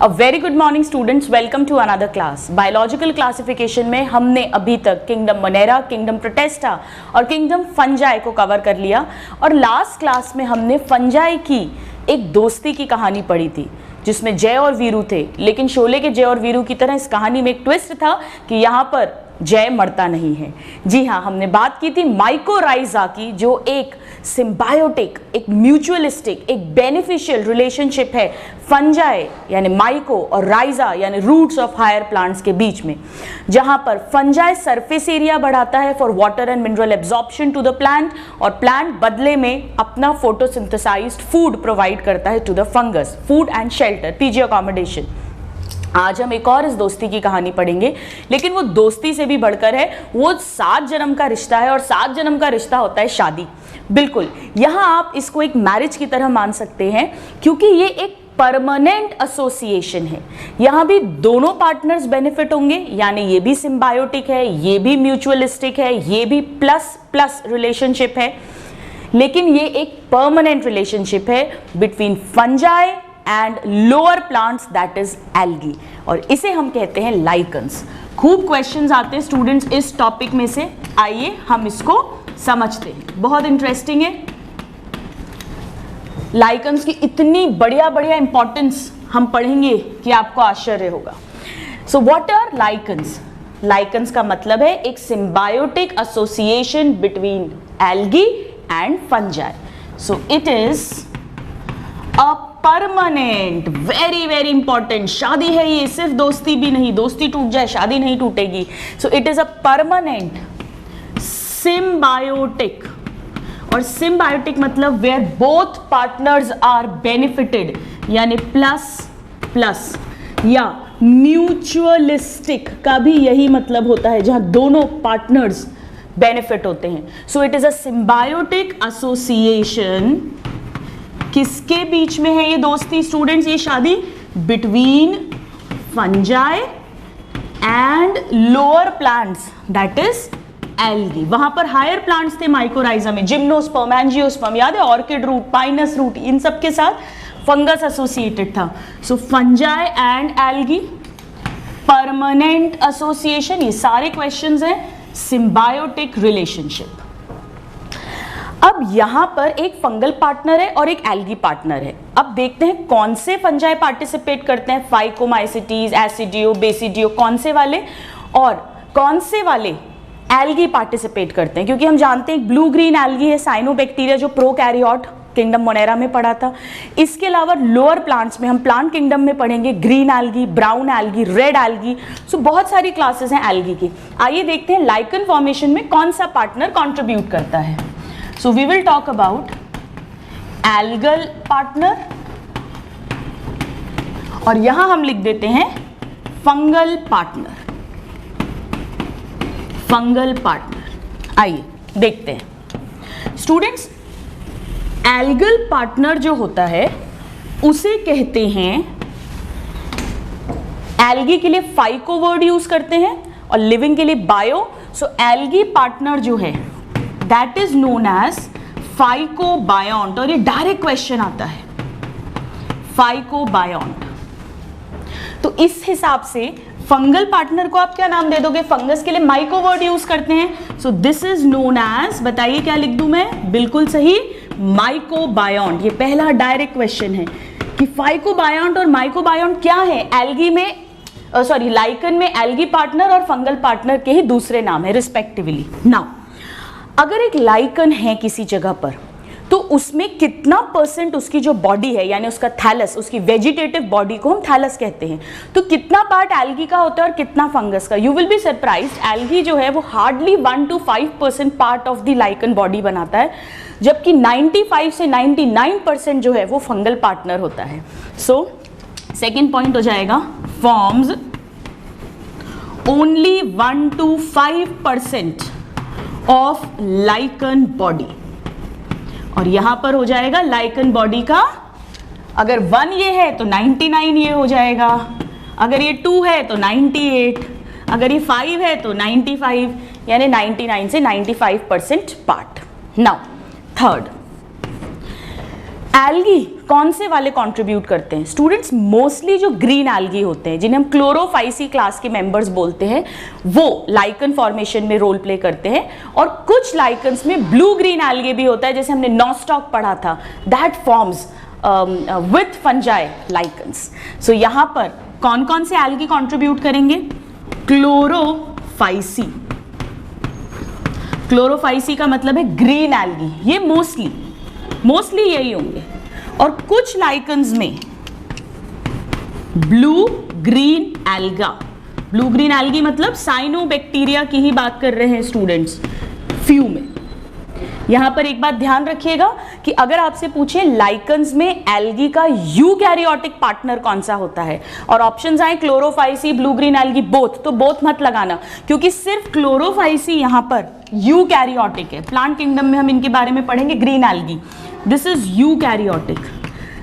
A very good morning students, welcome to another class. Biological classification में हमने अभी तक किंगडम मोनेरा, किंगडम प्रोटेस्टा और किंगडम फंजाई को कवर कर लिया और लास्ट क्लास में हमने फंजाई की एक दोस्ती की कहानी पढ़ी थी जिसमें जय और वीरू थे। लेकिन शोले के जय और वीरू की तरह इस कहानी में एक ट्विस्ट था कि यहाँ पर जय मरता नहीं है। जी हाँ, हमने बात की थी माइकोराइजा की, जो एक सिम्बायोटिक, एक म्यूचुअलिस्टिक, एक बेनिफिशियल रिलेशनशिप है फंजाई यानी माइको और राइजा यानी रूट्स ऑफ हायर प्लांट्स के बीच में, जहां पर फंजाई सरफेस एरिया बढ़ाता है for water and mineral absorption to the plant और प्लांट बदले में अपना फोटोसिंथेसाइज्ड फूड प्रोवाइड करता है to the fungus, food and shelter, PG accommodation. आज हम एक और इस दोस्ती की कहानी पढ़ेंगे, लेकिन वो दोस्ती से भी बढ़कर है, वो 7 जन्म का रिश्ता है और 7 जन्म का रिश्ता होता है शादी। बिल्कुल, यहाँ आप इसको एक मैरिज की तरह मान सकते हैं क्योंकि ये एक परमानेंट एसोसिएशन है। यहाँ भी दोनों पार्टनर्स बेनिफिट होंगे, यानी ये भी सिम्बायोटिक है, ये भी म्यूचुअलिस्टिक है, ये भी प्लस प्लस रिलेशनशिप है, लेकिन ये एक परमानेंट रिलेशनशिप है between fungi and lower plants that is algae, और इसे हम कहते हैं लाइकन्स। खूब क्वेश्चंस आते हैं स्टूडेंट्स इस टॉपिक में से, आइए हम इसको समझते हैं। बहुत इंटरेस्टिंग है, लाइकन्स की इतनी बढ़िया बढ़िया इंपॉर्टेंस हम पढ़ेंगे कि आपको आश्चर्य होगा। So what are lichens? Lichens का मतलब है एक symbiotic association between algae and fungi. So it is a permanent, very very important. शादी है ये, सिर्फ दोस्ती भी नहीं, दोस्ती टूट जाए शादी नहीं टूटेगी। So it is a permanent symbiotic, और सिम्बायोटिक मतलब where both partners are benefited, यानी प्लस प्लस, या म्यूचुअलिस्टिक का भी यही मतलब होता है जहां दोनों पार्टनर्स बेनिफिट होते हैं। So it is a symbiotic association. किसके बीच में है ये दोस्ती स्टूडेंट्स, ये शादी? Between fungi and lower plants that is algae. वहां पर हायर प्लांट्स थे माइकोराइजा में, जिम्नोस्पर्म, एंजियोस्पर्म, याद है, ऑर्किड रूट, पाइनस रूट, इन सब के साथ फंगस एसोसिएटेड था। So fungi and algae, permanent association, ये सारे क्वेश्चंस हैं, सिम्बायोटिक रिलेशनशिप। अब यहां पर एक फंगल पार्टनर है और एक एल्गी पार्टनर है। अब देखते हैं कौन से फंजाई पार्टिसिपेट करते हैं, फाइकोमाइसिटीज, एसिडियो, बेसिडियो, कौन से वाले, और कौन से वाले एल्गी पार्टिसिपेट करते हैं, क्योंकि हम जानते हैं ब्लू ग्रीन एल्गी है साइनोबैक्टीरिया जो प्रोकैरियोट किंगडम मोनेरा में पढ़ा था। इसके अलावा लोअर प्लांट्स में हम प्लांट किंगडम में पढ़ेंगे green algae, brown algae, red algae. So बहुत सारी क्लासेस हैं एल्गी की। आइए देखते हैं लाइकन फॉर्मेशन में कौन सा पार्टनर कॉन्ट्रीब्यूट करता है। So we will talk about algal partner, और यहां हम लिख देते हैं फंगल पार्टनर, फंगल पार्टनर। आइए देखते हैं स्टूडेंट्स, एल्गल पार्टनर जो होता है उसे कहते हैं, एल्गी के लिए फाइको वर्ड यूज करते हैं और लिविंग के लिए बायो। सो एल्गी पार्टनर जो है दैट इज नोन एज फाइकोबायोन्ट, और ये डायरेक्ट क्वेश्चन आता है, फाइकोबायोन्ट। तो इस हिसाब से फंगल पार्टनर को आप क्या नाम दे दोगे? फंगस के लिए माइको वर्ड यूज करते हैं। So this is known as, बताइए क्या लिख दूं मैं? बिल्कुल सही, माइकोबायोन्ट। ये पहला डायरेक्ट क्वेश्चन है कि फाइकोबायोन्ट और माइकोबायोन्ट क्या है। एल्गी में लाइकन में एल्गी पार्टनर और फंगल पार्टनर के ही दूसरे नाम है रिस्पेक्टिवली। नाउ अगर एक लाइकन है किसी जगह पर, तो उसमें कितना परसेंट उसकी जो बॉडी है, यानी उसका थैलस, उसकी वेजिटेटिव बॉडी को हम थैलस कहते हैं, तो कितना पार्ट एल्गी का होता है और कितना फंगस का? You will be surprised, algae जो है वो hardly 1 to 5% part of the lichen body बनाता है, जबकि 95 से 99% जो है वो फंगल पार्टनर होता है। सो सेकेंड पॉइंट हो जाएगा, forms only 1 to 5% of lichen body, और यहां पर हो जाएगा लाइकन बॉडी का, अगर 1 ये है तो 99 ये हो जाएगा, अगर ये 2 है तो 98, अगर ये 5 है तो 95, यानी 99 से 95% पार्ट। नाउ थर्ड, एल्गी कौन से वाले कंट्रीब्यूट करते हैं स्टूडेंट्स? मोस्टली जो ग्रीन एल्गी होते हैं, जिन्हें हम क्लोरोफाइसी क्लास के मेंबर्स बोलते हैं, वो लाइकन फॉर्मेशन में रोल प्ले करते हैं। और कुछ लाइकन्स में ब्लू ग्रीन एल्गी भी होता है, जैसे हमने नॉस्टॉक पढ़ा था, that forms with fungi lichens. So यहां पर कौन कौन से एल्गी कंट्रीब्यूट करेंगे? क्लोरोफाइसी। क्लोरोफाइसी का मतलब है ग्रीन एल्गी, ये मोस्टली यही होंगे। और कुछ लाइकन्स में blue green alga. Blue green algae मतलब साइनोबैक्टीरिया की ही बात कर रहे हैं स्टूडेंट्स, फ्यू में। यहां पर एक बात ध्यान रखिएगा कि अगर आपसे पूछे लाइकन्स में एल्गी का यूकैरियोटिक पार्टनर कौन सा होता है और ऑप्शंस आए Chlorophyceae, blue green algae, both, तो बोथ मत लगाना, क्योंकि सिर्फ क्लोरोफाइसी यहां पर यूकैरियोटिक है। प्लांट किंगडम में हम इनके बारे में पढ़ेंगे, green algae, this is eukaryotic.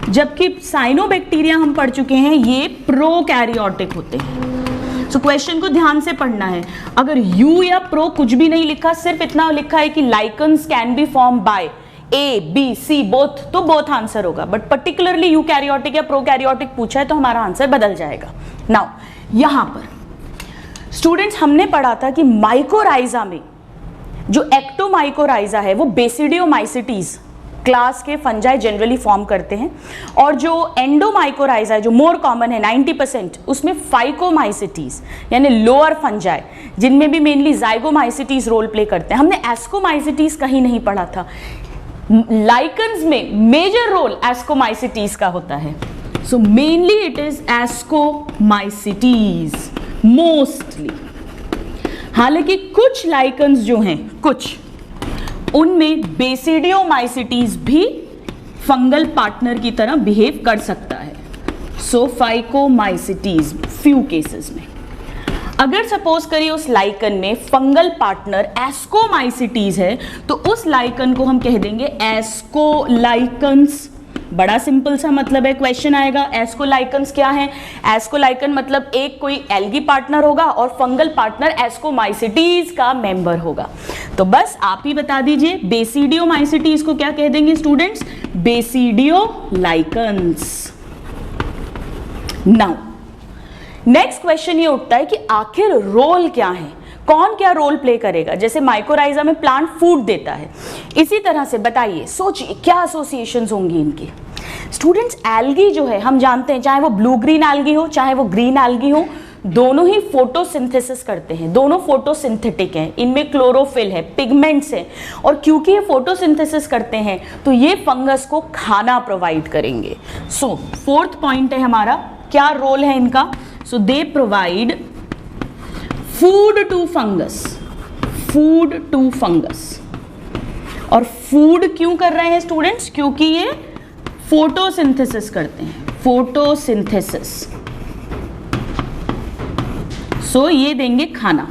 जबकि साइनोबैक्टीरिया हम पढ़ चुके हैं, ये प्रोकैरियोटिक होते हैं। सो क्वेश्चन को ध्यान से पढ़ना है। अगर यू या प्रो कुछ भी नहीं लिखा, सिर्फ इतना लिखा है कि lichens can be form by A B C both, तो बोथ आंसर होगा। बट पर्टिकुलरली यूकैरियोटिक या प्रोकैरियोटिक पूछा है तो हमारा आंसर बदल जाएगा। नाउ यहां पर स्टूडेंट्स हमने पढ़ा था कि माइकोराइजा में जो एक्टोमाइकोराइजा है वो बेसिडियोमाइसिटीज क्लास के फंजाई जनरली फॉर्म करते हैं, और जो एंडोमाइकोराइजा है जो मोर कॉमन है 90%, उसमें फाइकोमाइसिटीज यानी लोअर फंजाई, जिनमें भी मेनली जाइगोमाइसिटीज रोल प्ले करते हैं। हमने एस्कोमाइसिटीज कहीं नहीं पढ़ा था। लाइकन्स में मेजर रोल एस्कोमाइसिटीज का होता है, so mainly it is ascomycetes mostly. हालांकि कुछ लाइकन्स जो हैं, कुछ उनमें बेसिडियोमाइसिटीज भी फंगल पार्टनर की तरह बिहेव कर सकता है। सो फाइकोमाइसिटीज फ्यू केसेस में। अगर सपोज करिए उस लाइकन में फंगल पार्टनर एस्कोमाइसिटीज है, तो उस लाइकन को हम कह देंगे एस्कोलाइकन्स। बड़ा सिंपल सा मतलब है, क्वेश्चन आएगा एस्कोलाइकन्स क्या है? एस्कोलाइकन मतलब एक कोई एल्गी पार्टनर होगा और फंगल पार्टनर एस्कोमाइसिटीज का मेंबर होगा। तो बस आप ही बता दीजिए बेसिडियोमाइसिटीज को क्या कह देंगे स्टूडेंट्स? बेसिडियोलाइकन्स। नाउ नेक्स्ट क्वेश्चन ये उठता है कि आखिर रोल क्या है, कौन क्या रोल प्ले करेगा? जैसे माइकोराइजा में प्लांट फूड देता है, इसी तरह से बताइए, सोचिए क्या एसोसिएशंस होंगी इनकी। स्टूडेंट्स एल्गी जो है हम जानते हैं, चाहे वो ब्लू ग्रीन एल्गी हो चाहे वो ग्रीन एल्गी हो, दोनों ही फोटोसिंथेसिस करते हैं, दोनों फोटोसिंथेटिक हैं, इनमें क्लोरोफिल है, पिगमेंट्स हैं, और क्योंकि ये फोटोसिंथेसिस करते हैं तो ये फंगस को खाना प्रोवाइड करेंगे। सो फोर्थ पॉइंट है हमारा, क्या रोल है इनका? So they provide food to fungus, food to fungus. और फूड क्यों कर रहे हैं स्टूडेंट्स? क्योंकि ये फोटोसिंथेसिस करते हैं, फोटोसिंथेसिस। सो ये देंगे खाना।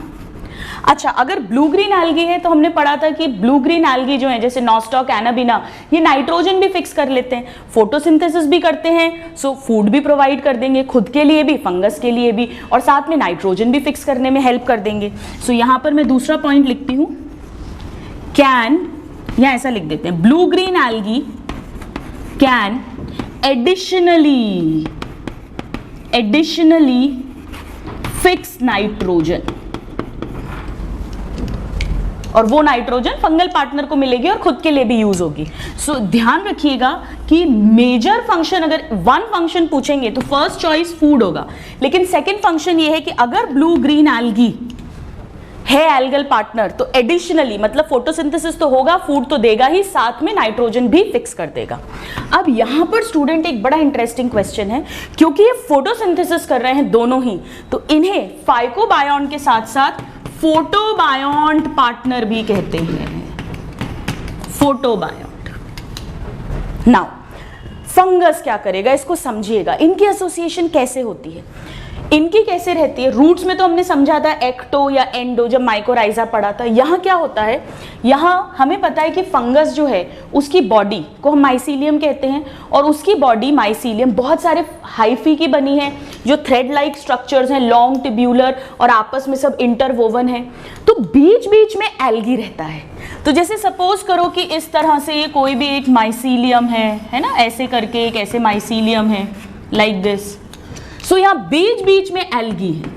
अच्छा, अगर ब्लू ग्रीन एल्गी है तो हमने पढ़ा था कि ब्लू ग्रीन एल्गी जो है जैसे नॉस्टॉक, एनाबिना, ये नाइट्रोजन भी फिक्स कर लेते हैं, फोटोसिंथेसिस भी करते हैं, सो फूड भी प्रोवाइड कर देंगे, खुद के लिए भी, फंगस के लिए भी, और साथ में नाइट्रोजन भी फिक्स करने में हेल्प कर देंगे। सो यहां पर मैं दूसरा पॉइंट लिखती हूं, कैन, या ऐसा लिख देते हैं, blue green algae can additionally fix nitrogen, और वो नाइट्रोजन फंगल पार्टनर को मिलेगी और खुद के लिए भी यूज होगी। सो ध्यान रखिएगा कि मेजर फंक्शन, अगर वन फंक्शन पूछेंगे तो फर्स्ट चॉइस फूड होगा, लेकिन सेकंड फंक्शन ये है कि अगर ब्लू ग्रीन एल्गी है एल्गल पार्टनर तो एडिशनली मतलब फोटोसिंथेसिस तो होगा, फूड तो देगा ही, साथ में नाइट्रोजन भी फिक्स कर देगा। अब यहां पर स्टूडेंट एक बड़ा इंटरेस्टिंग क्वेश्चन है, क्योंकि ये फोटोसिंथेसिस कर रहे हैं दोनों ही, तो इन्हें फाइकोबायोन के साथ साथ फोटोबायोन्ट पार्टनर भी कहते हैं, फोटोबायोन्ट। नाउ फंगस क्या करेगा इसको समझिएगा, इनकी एसोसिएशन कैसे होती है, इनकी कैसे रहती है। रूट्स में तो हमने समझा था एक्टो या एंडो, जब माइकोराइजा पढ़ा था। यहाँ क्या होता है, यहाँ हमें पता है कि फंगस जो है उसकी बॉडी को हम माइसीलियम कहते हैं, और उसकी बॉडी माइसीलियम बहुत सारे हाइफी की बनी है, जो थ्रेड लाइक स्ट्रक्चर्स हैं, लॉन्ग ट्यूब्यूलर, और आपस में सब इंटरवोवन है। तो बीच बीच में एल्गी रहता है, तो जैसे सपोज करो कि इस तरह से ये कोई भी एक माइसीलियम है ना, ऐसे करके एक ऐसे माइसीलियम है लाइक दिस। सो यहाँ बीच बीच में एल्गी है,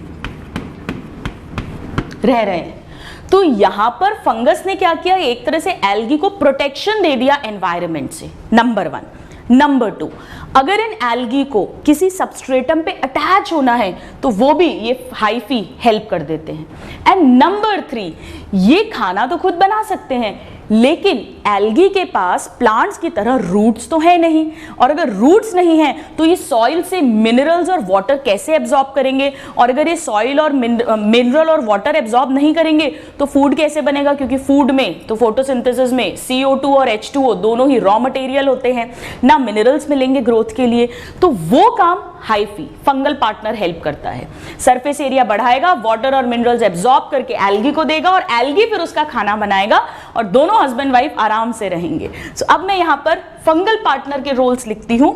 रह रहे हैं। तो यहां पर फंगस ने क्या किया, एक तरह से एल्गी को प्रोटेक्शन दे दिया एनवायरनमेंट से, नंबर 1। नंबर 2, अगर इन एल्गी को किसी सबस्ट्रेटम पे अटैच होना है तो वो भी ये हाइफी हेल्प कर देते हैं। एंड नंबर 3, ये खाना तो खुद बना सकते हैं, लेकिन एल्गी के पास प्लांट्स की तरह रूट्स तो है नहीं, और अगर रूट्स नहीं है तो ये सॉइल से मिनरल्स और वाटर कैसे एब्जॉर्ब करेंगे, और अगर ये सॉइल और मिनरल और वाटर एब्जॉर्ब नहीं करेंगे तो फूड कैसे बनेगा, क्योंकि फूड में तो फोटोसिंथेसिस में CO2 और H2O दोनों ही रॉ मटेरियल होते हैं, ना मिनरल्स मिलेंगे ग्रोथ के लिए। तो वो काम हाइफी फंगल पार्टनर हेल्प करता है। सरफेस एरिया बढ़ाएगा, वाटर और मिनरल्स एब्जॉर्ब करके एल्गी को देगा, और एल्गी फिर उसका खाना बनाएगा, और दोनों हस्बैंड वाइफ आराम से रहेंगे। सो अब मैं यहां पर फंगल पार्टनर के रोल्स लिखती हूं।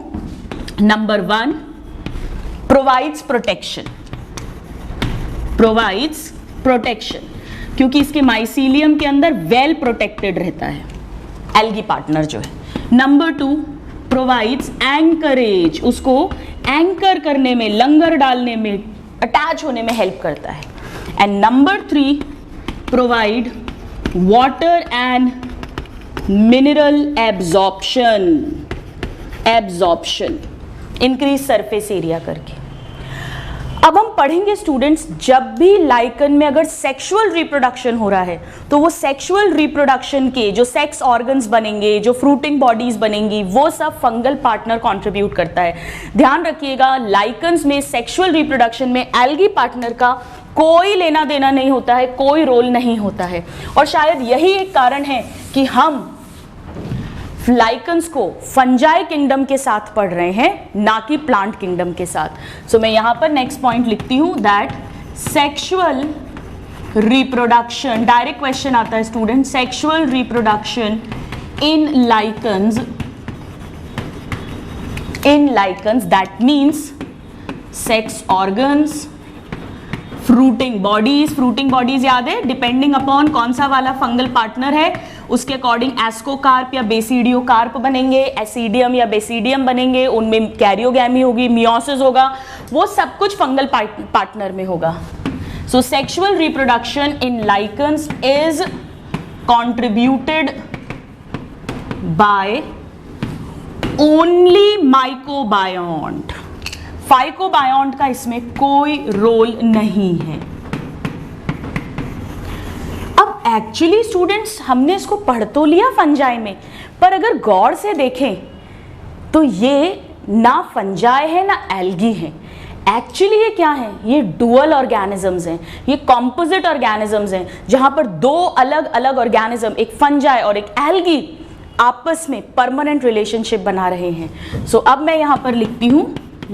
Number 1, provides protection, provides protection, क्योंकि इसके माइसीलियम के अंदर वेल प्रोटेक्टेड रहता है एल्गी पार्टनर जो है। नंबर 2, प्रोवाइड्स एंकरेज, उसको एंकर करने में, लंगर डालने में, अटैच होने में हेल्प करता है। And number 3, provide water and mineral absorption, increase surface area करके। अब हम पढ़ेंगे स्टूडेंट्स, जब भी लाइकन में अगर सेक्सुअल रिप्रोडक्शन हो रहा है तो वो सेक्सुअल रिप्रोडक्शन के जो सेक्स ऑर्गन्स बनेंगे, जो फ्रूटिंग बॉडीज बनेंगी, वो सब फंगल पार्टनर कंट्रीब्यूट करता है। ध्यान रखिएगा, लाइकन्स में सेक्सुअल रिप्रोडक्शन में एल्गी पार्टनर का कोई लेना देना नहीं होता है, कोई रोल नहीं होता है। और शायद यही एक कारण है कि हम लाइकन्स को फंजाई किंगडम के साथ पढ़ रहे हैं, ना कि प्लांट किंगडम के साथ। सो मैं यहां पर नेक्स्ट पॉइंट लिखती हूं, that sexual reproduction, direct question आता है student, sexual reproduction in lichens, that means sex organs, fruiting bodies याद है, डिपेंडिंग अपॉन कौन सा वाला फंगल पार्टनर है उसके अकॉर्डिंग एस्कोकार्प या बेसिडियोकार्प बनेंगे, एसिडियम या बेसिडियम बनेंगे, उनमें कैरियोगैमी होगी, मियोसिस होगा, वो सब कुछ फंगल पार्टनर में होगा। So sexual reproduction in lichens is contributed by only mycobiont, phycobiont का इसमें कोई रोल नहीं है। अब एक्चुअली स्टूडेंट्स हमने इसको पढ़ तो लिया फंजाई में, पर अगर गौर से देखें तो ये ना फंजाई है ना एल्गी है। एक्चुअली ये क्या है, ये डुअल ऑर्गेनिजम्स हैं, ये कॉम्पोजिट ऑर्गेनिजम्स हैं, जहां पर दो अलग अलग ऑर्गेनिज्म, एक फंजाई और एक एल्गी, आपस में परमानेंट रिलेशनशिप बना रहे हैं। सो अब मैं यहां पर लिखती हूं,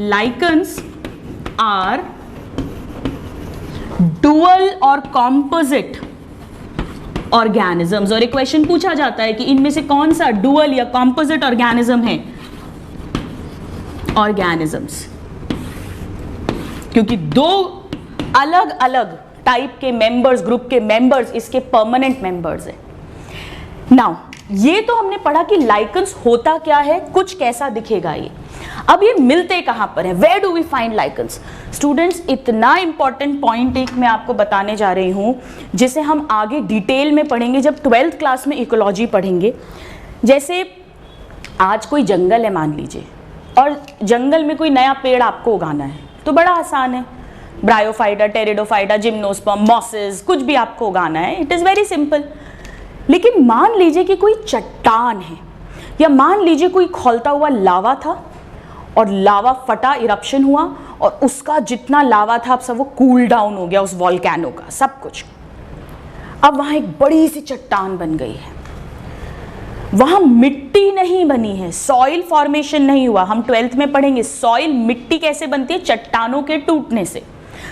lichens are dual और composite organisms। और एक क्वेश्चन पूछा जाता है कि इनमें से कौन सा डुअल या composite organism है, organisms, क्योंकि दो अलग अलग टाइप के मेंबर्स, ग्रुप के मेंबर्स इसके परमानेंट मेंबर्स हैं। नाउ ये तो हमने पढ़ा कि लाइकन्स होता क्या है, कुछ कैसा दिखेगा ये। अब ये मिलते कहां पर है, where do we find lichens. Students, इतना इंपॉर्टेंट पॉइंट एक मैं आपको बताने जा रही हूं जिसे हम आगे डिटेल में पढ़ेंगे जब 12th क्लास में इकोलॉजी पढ़ेंगे। जैसे आज कोई जंगल है मान लीजिए, और जंगल में कोई नया पेड़ आपको उगाना है तो बड़ा आसान है, ब्रायोफाइटा, टेरिडोफाइटा, जिम्नोस्पर्म, मॉसेस, कुछ भी आपको उगाना है, इट इज वेरी सिंपल। लेकिन मान लीजिए कि कोई चट्टान है, या मान लीजिए कोई खौलता हुआ लावा था और लावा फटा, इरप्शन हुआ, और उसका जितना लावा था अब सब वो कूल डाउन हो गया, उस वॉल्केनो का सब कुछ। अब वहां एक बड़ी सी चट्टान बन गई है, वहां मिट्टी नहीं बनी है, सॉइल फॉर्मेशन नहीं हुआ। हम 12th में पढ़ेंगे सॉइल, मिट्टी कैसे बनती है, चट्टानों के टूटने से।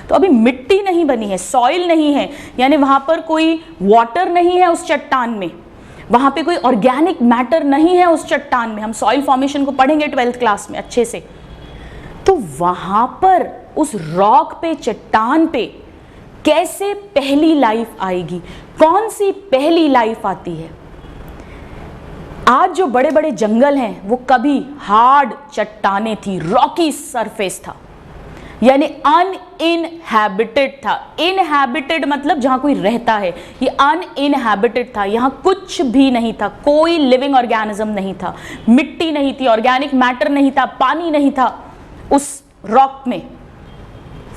तो अभी मिट्टी नहीं बनी है, सॉइल नहीं है, यानी वहां पर कोई वाटर नहीं है उस चट्टान में, वहां पे कोई ऑर्गेनिक मैटर नहीं है उस चट्टान में। हम सॉइल फॉर्मेशन को पढ़ेंगे 12th क्लास में अच्छे से। तो वहां पर उस रॉक पे, चट्टान पे कैसे पहली लाइफ आएगी, कौन सी पहली लाइफ आती है। आज जो बड़े बड़े जंगल हैं वो कभी हार्ड चट्टाने थी, रॉकी सरफेस था, यानी अनइनहैबिटेड था। इनहैबिटेड मतलब जहां कोई रहता है, ये अनइनहैबिटेड था, यहां कुछ भी नहीं था, कोई लिविंग ऑर्गेनिज्म नहीं था, मिट्टी नहीं थी, ऑर्गेनिक मैटर नहीं था, पानी नहीं था उस रॉक में।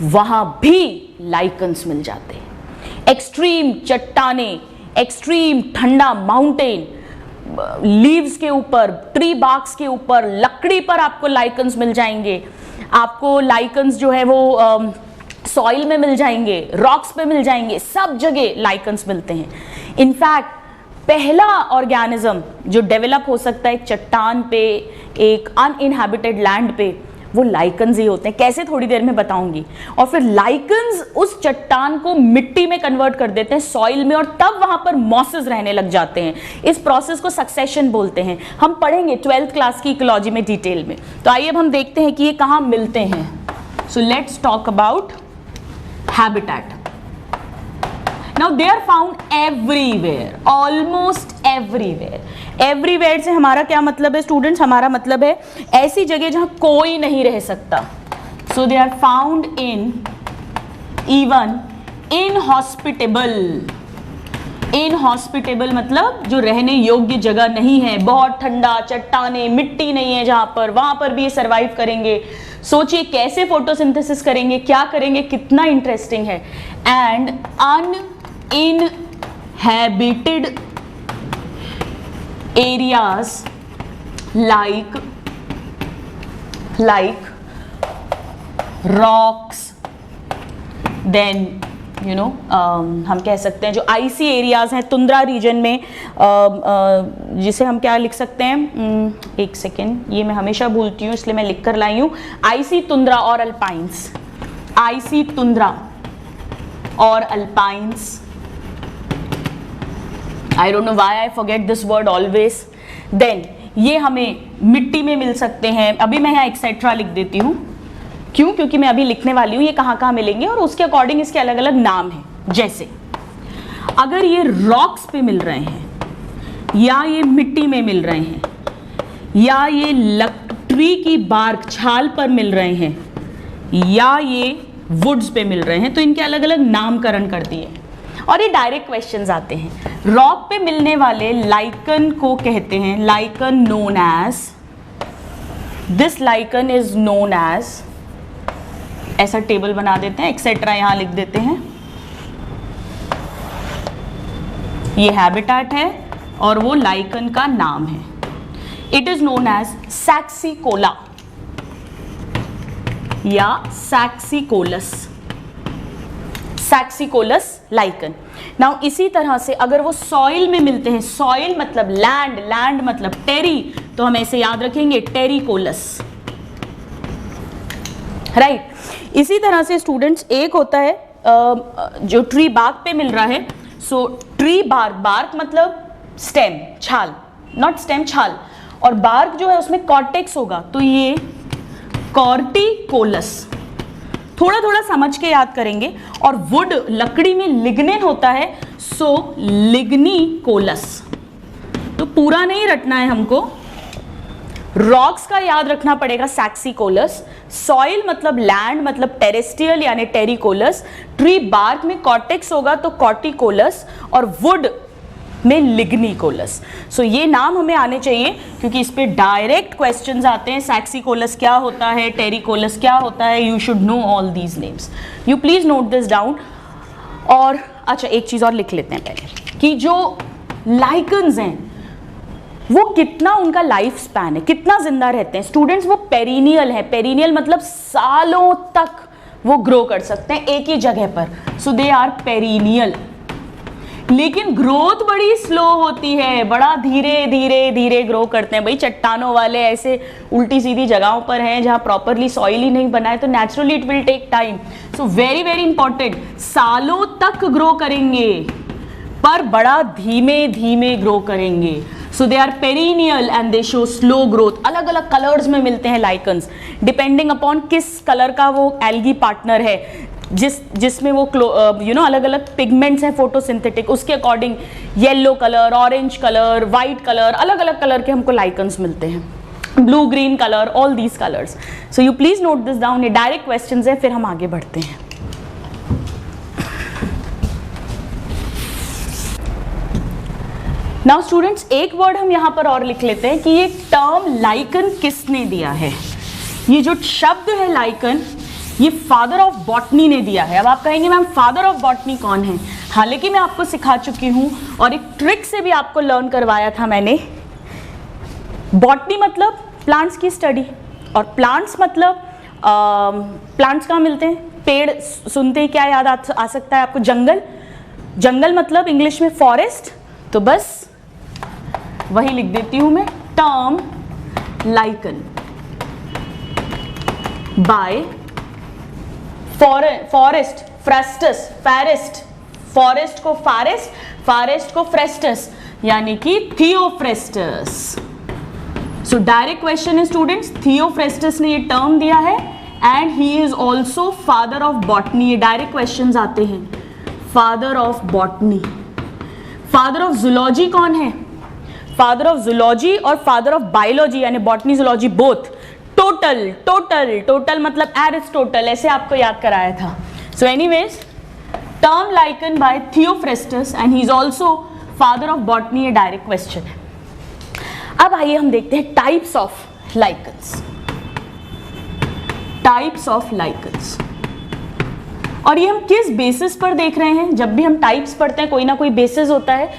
वहां भी लाइकन्स मिल जाते हैं। एक्सट्रीम चट्टाने, एक्सट्रीम ठंडा माउंटेन, लीव्स के ऊपर, ट्री बार्क्स के ऊपर, लकड़ी पर आपको लाइकन्स मिल जाएंगे। आपको लाइकन्स जो है वो सॉइल में मिल जाएंगे, रॉक्स पे मिल जाएंगे, सब जगह लाइकन्स मिलते हैं। इनफैक्ट पहला ऑर्गेनिज्म जो डेवलप हो सकता है एक चट्टान पे, एक अनइनहैबिटेड लैंड पे, वो लाइकन्स ही होते हैं। कैसे, थोड़ी देर में बताऊंगी। और फिर लाइकन्स उस चट्टान को मिट्टी में कन्वर्ट कर देते हैं, सॉइल में, और तब वहां पर मॉसेस रहने लग जाते हैं। इस प्रोसेस को सक्सेशन बोलते हैं। हम पढ़ेंगे 12th क्लास की इकोलॉजी में डिटेल में। तो आइए अब हम देखते हैं कि ये कहाँ मिलते हैं। So let's talk about habitat. Now they are found everywhere, almost everywhere. Everywhere से हमारा क्या मतलब है स्टूडेंट्स? हमारा मतलब है ऐसी जगह जहां कोई नहीं रह सकता। So they are found in even inhospitable. Inhospitable मतलब जो रहने योग्य जगह नहीं है, बहुत ठंडा, चट्टाने, मिट्टी नहीं है जहां पर, वहां पर भी ये सर्वाइव करेंगे। सोचिए कैसे फोटोसिंथेसिस करेंगे, क्या करेंगे, कितना इंटरेस्टिंग है। And uninhabited areas like rocks, then हम कह सकते हैं जो आईसी एरियाज हैं, तुंद्रा रीजन में, जिसे हम क्या लिख सकते हैं, एक सेकेंड, ये मैं हमेशा भूलती हूँ इसलिए मैं लिख कर लाई हूँ, आईसी तुंद्रा और अल्पाइंस, आईसी तुंद्रा और alpines. I don't know why I forget this word always. Then ये हमें मिट्टी में मिल सकते हैं। अभी मैं यहाँ एक्सेट्रा लिख देती हूँ, क्यों? क्योंकि मैं अभी लिखने वाली हूँ ये कहाँ कहाँ मिलेंगे और उसके अकॉर्डिंग इसके अलग अलग नाम हैं। जैसे अगर ये रॉक्स पे मिल रहे हैं, या ये मिट्टी में मिल रहे हैं, या ये ट्री की बार्क, छाल पर मिल रहे हैं, या ये वुड्स पे मिल रहे हैं, तो इनके अलग अलग नामकरण कर दिए। और ये डायरेक्ट क्वेश्चंस आते हैं। रॉक पे मिलने वाले लाइकन को कहते हैं, lichen known as, this lichen is known as, ऐसा टेबल बना देते हैं, एक्सेट्रा यहां लिख देते हैं। ये हैबिटेट है और वो लाइकन का नाम है। इट इज नोन एज सैक्सिकोला या सैक्सिकोलस, सैक्सिकोलस लाइकन। नाउ इसी तरह से अगर वो सॉइल में मिलते हैं, सॉइल मतलब लैंड, लैंड मतलब टेरी, तो हम ऐसे याद रखेंगे टेरिकोलस, राइट। इसी तरह से स्टूडेंट्स एक होता है जो ट्री बार्क पे मिल रहा है, सो ट्री बार्क, बार्क मतलब स्टेम, छाल, नॉट स्टेम, छाल, और बार्क जो है उसमें कॉर्टेक्स होगा, तो ये कॉर्टिकोलस। थोड़ा थोड़ा समझ के याद करेंगे। और वुड, लकड़ी में लिग्निन होता है, सो लिग्निकोलस। तो पूरा नहीं रटना है हमको, रॉक्स का याद रखना पड़ेगा सैक्सिकोलस, सॉइल मतलब लैंड मतलब टेरेस्ट्रियल यानी टेरिकोलस, ट्री बार्क में कॉर्टेक्स होगा तो कॉर्टिकोलस, और वुड में लिग्निकोलस। सो ये नाम हमें आने चाहिए क्योंकि इस पे डायरेक्ट क्वेश्चंस आते हैं। सैक्सिकोलस क्या होता है, टेरिकोलस क्या होता है, you should know all these names, you please note this down. और अच्छा एक चीज और लिख लेते हैं पहले कि जो लाइकन्स हैं वो कितना उनका लाइफ स्पैन है, कितना जिंदा रहते हैं स्टूडेंट्स। वो पेरिनियल है, पेरिनियल मतलब सालों तक वो ग्रो कर सकते हैं एक ही जगह पर, सो दे आर पेरिनियल। लेकिन ग्रोथ बड़ी स्लो होती है, बड़ा धीरे धीरे धीरे ग्रो करते हैं। भाई चट्टानों वाले ऐसे उल्टी सीधी जगहों पर हैं जहां प्रॉपरली सॉइल ही नहीं बना है, तो naturally it will take time. So very very important, सालों तक ग्रो करेंगे पर बड़ा धीमे धीमे ग्रो करेंगे। So they are perennial and they show slow growth. अलग अलग कलर्स में मिलते हैं लाइकन्स, डिपेंडिंग अपॉन किस कलर का वो एल्गी पार्टनर है, जिसमें वो अलग अलग पिगमेंट्स हैं फोटोसिंथेटिक, उसके according yellow colour, orange colour, white colour, अलग अलग कलर के हमको लाइकन्स मिलते हैं, blue green colour, all these colours. So you please note this down. ये डायरेक्ट क्वेश्चंस है, फिर हम आगे बढ़ते हैं. नाउ स्टूडेंट्स, एक वर्ड हम यहां पर और लिख लेते हैं कि ये टर्म लाइकन किसने दिया है. ये जो शब्द है लाइकन, ये फादर ऑफ बॉटनी ने दिया है. अब आप कहेंगे मैम फादर ऑफ बॉटनी कौन है? हालांकि मैं आपको सिखा चुकी हूं और एक ट्रिक से भी आपको लर्न करवाया था मैंने. बॉटनी मतलब प्लांट्स की स्टडी, और प्लांट्स मतलब प्लांट्स कहाँ मिलते हैं? पेड़ सुनते ही क्या याद आ सकता है आपको? जंगल. जंगल मतलब इंग्लिश में फॉरेस्ट. तो बस वही लिख देती हूं मैं, टर्म लाइकन बाय फॉरेस्ट फ्रेस्टस, फॉरेस्ट, फॉरेस्ट को फारेस्ट, फॉरेस्ट को फ्रेस्टस, यानी कि थियोफ्रेस्टस. सो डायरेक्ट क्वेश्चन है स्टूडेंट्स, थियोफ्रेस्टस ने ये टर्म दिया है and he is also father of botany. ये डायरेक्ट क्वेश्चन आते हैं. Father of botany. Father of zoology कौन है? फादर ऑफ जूलॉजी और फादर ऑफ बायोलॉजी यानी botany zoology both. Total, total, total मतलब एरिस्टोटल, ऐसे आपको याद कराया था. So anyways, term lichen by Theophrastus and he is also father of botany. ये डायरेक्ट क्वेश्चन है. अब आइए हम देखते हैं types of lichens. Types of lichens, और ये हम किस बेसिस पर देख रहे हैं? जब भी हम टाइप्स पढ़ते हैं कोई ना कोई बेसिस होता है.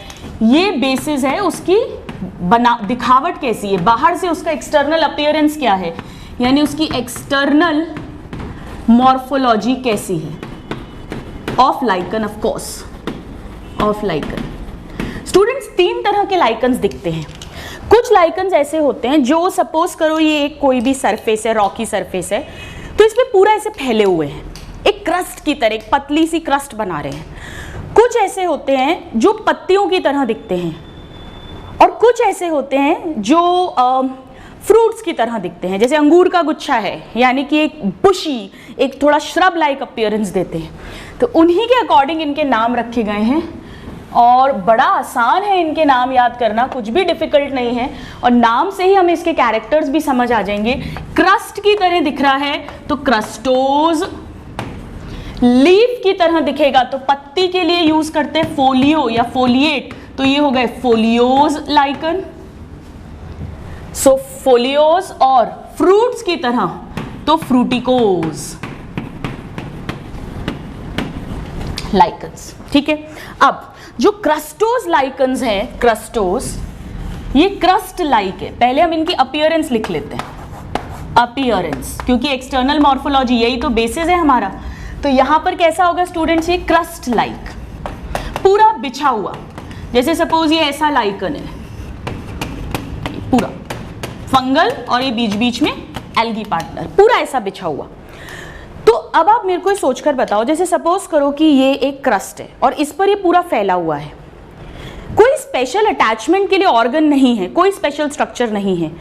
ये बेसिस है उसकी दिखावट कैसी है, बाहर से उसका एक्सटर्नल अपीयरेंस क्या है, यानी उसकी एक्सटर्नल मॉर्फोलॉजी कैसी है. Of lichen, of course, of lichen. Students, 3 तरह के लाइकन्स दिखते हैं. कुछ लाइकन्स ऐसे होते हैं जो सपोज करो ये एक कोई भी सरफेस है, रॉकी सरफेस है, तो इसमें पूरा ऐसे फैले हुए हैं, एक क्रस्ट की तरह, एक पतली सी क्रस्ट बना रहे हैं. कुछ ऐसे होते हैं जो पत्तियों की तरह दिखते हैं, और कुछ ऐसे होते हैं जो फ्रूट्स की तरह दिखते हैं, जैसे अंगूर का गुच्छा है, यानी कि एक बुशी, एक थोड़ा श्रब लाइक अपीयरेंस देते हैं. तो उन्हीं के अकॉर्डिंग इनके नाम रखे गए हैं, और बड़ा आसान है इनके नाम याद करना, कुछ भी डिफिकल्ट नहीं है, और नाम से ही हमें इसके कैरेक्टर्स भी समझ आ जाएंगे. क्रस्ट की तरह दिख रहा है तो क्रस्टोज. लीफ की तरह दिखेगा तो पत्ती के लिए यूज करते हैं फोलियो या फोलिएट, तो ये हो गए फोलियोज लाइकन. सो फोलियोज. और फ्रूट्स की तरह तो फ्रूटिकोज लाइकन्स. ठीक है. अब जो क्रस्टोज लाइकन्स हैं, क्रस्टोज, ये क्रस्ट लाइक है. पहले हम इनकी अपीयरेंस लिख लेते हैं. अपीयरेंस, क्योंकि एक्सटर्नल मॉर्फोलॉजी यही तो बेसिस है हमारा. तो यहां पर कैसा होगा स्टूडेंट्स? ये क्रस्ट लाइक, पूरा बिछा हुआ. जैसे सपोज ये ऐसा लाइकन है, पूरा फंगल, और ये बीच बीच में एल्गी पार्टनर, पूरा ऐसा बिछा हुआ. तो अब आप मेरे को सोचकर बताओ, जैसे सपोज करो कि ये एक क्रस्ट है और इस पर ये पूरा फैला हुआ है, कोई स्पेशल अटैचमेंट के लिए ऑर्गन नहीं है, कोई स्पेशल स्ट्रक्चर नहीं है.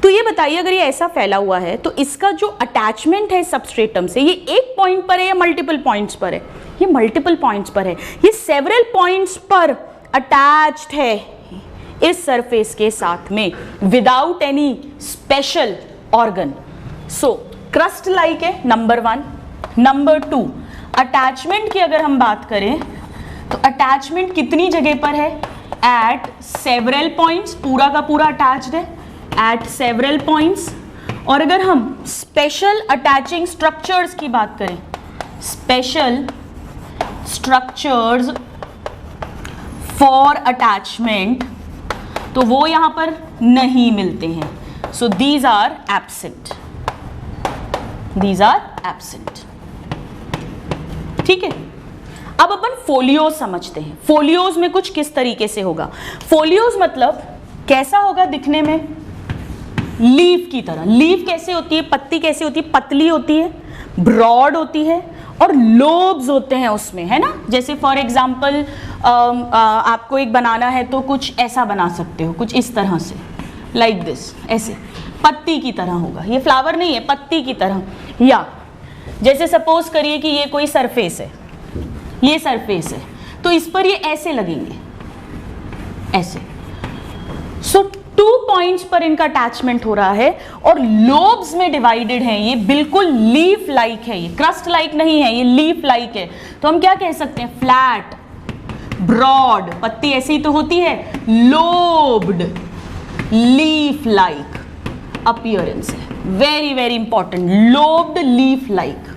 तो ये बताइए, अगर ये ऐसा फैला हुआ है तो इसका जो अटैचमेंट है सबस्ट्रेटम से, ये एक पॉइंट पर है या मल्टीपल पॉइंट्स पर है? ये मल्टीपल पॉइंट्स पर है. ये सेवरल पॉइंट्स पर अटैच्ड है इस सरफेस के साथ में, विदाउट एनी स्पेशल ऑर्गन. सो क्रस्ट लाइक है, नंबर 1. नंबर 2, अटैचमेंट की अगर हम बात करें तो अटैचमेंट कितनी जगह पर है? एट सेवरल पॉइंट्स, पूरा का पूरा अटैच्ड है एट सेवरल पॉइंट्स. और अगर हम स्पेशल अटैचिंग स्ट्रक्चर्स की बात करें, स्पेशल स्ट्रक्चर्स फॉर अटैचमेंट, तो वो यहां पर नहीं मिलते हैं. So these are absent, these are absent. ठीक है. अब अपन फोलियोज समझते हैं. फोलियोज में कुछ किस तरीके से होगा? फोलियोज मतलब कैसा होगा दिखने में? लीफ की तरह. लीफ कैसे होती है? पत्ती कैसे होती है? पतली होती है, ब्रॉड होती है, और लोब्स होते हैं उसमें, है ना. जैसे फॉर एग्जाम्पल आपको एक बनाना है तो कुछ ऐसा बना सकते हो, कुछ इस तरह से, लाइक दिस, ऐसे पत्ती की तरह होगा. ये फ्लावर नहीं है, पत्ती की तरह. या जैसे सपोज करिए कि ये कोई सरफेस है, ये सरफेस है, तो इस पर ये ऐसे लगेंगे, ऐसे। सो 2 पॉइंट्स पर इनका अटैचमेंट हो रहा है और लोब्स में डिवाइडेड है। ये बिल्कुल लीफ लाइक है, ये क्रस्ट लाइक नहीं है, ये लीफ लाइक है। तो हम क्या कह सकते हैं? फ्लैट, ब्रॉड, पत्ती ऐसी ही तो होती है, लोब्ड, लीफ लाइक अपीयरेंस है। Very very important, lobed leaf like.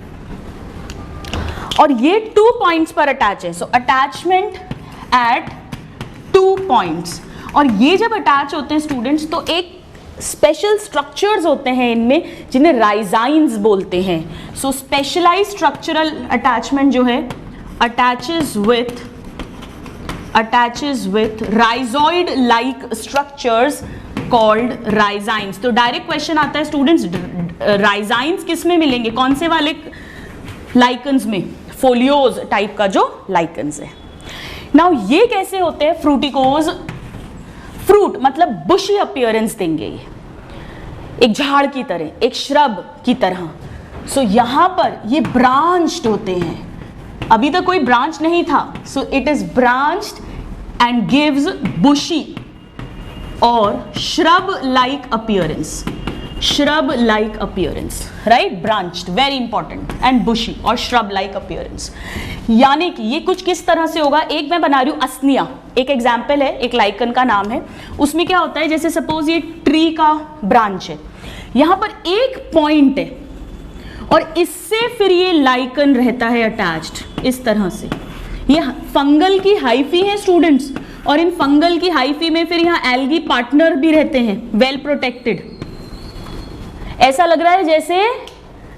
और ये 2 पॉइंट्स पर अटैच है, सो अटैचमेंट एट 2 पॉइंट्स। और ये जब अटैच होते हैं स्टूडेंट्स, तो एक स्पेशल स्ट्रक्चर्स होते हैं इनमें जिन्हें राइजाइन्स बोलते हैं। सो स्पेशलाइज्ड स्ट्रक्चरल अटैचमेंट जो है attaches with rhizoid like structures called rhizines. तो डायरेक्ट क्वेश्चन आता है स्टूडेंट्स, राइजाइन्स किस में मिलेंगे? कौन से वाले लाइकन्स में? फोलियोज टाइप का जो लाइकन्स है। नाउ ये कैसे होते हैं? फ्रूटिकोज, फ्रूट मतलब बुशी अपीयरेंस देंगे, ये एक झाड़ की तरह, एक श्रब की तरह। सो यहां पर ये ब्रांच्ड होते हैं, अभी तक कोई ब्रांच नहीं था, so it is branched and gives bushy और shrub like appearance, shrub like appearance, right? Branched, very important, and bushy और श्रब लाइक अपीयरेंस। यानी कि ये कुछ किस तरह से होगा? एक मैं बना रही हूं अस्निया, एक एग्जाम्पल है, एक लाइकन का नाम है। उसमें क्या होता है, जैसे सपोज ये ट्री का ब्रांच है, यहां पर एक पॉइंट है और इससे फिर ये लाइकन रहता है अटैच्ड इस तरह से। ये फंगल की हाइफी है स्टूडेंट्स, और इन फंगल की हाइफी में फिर यहाँ एल्गी पार्टनर भी रहते हैं, वेल प्रोटेक्टेड। ऐसा लग रहा है जैसे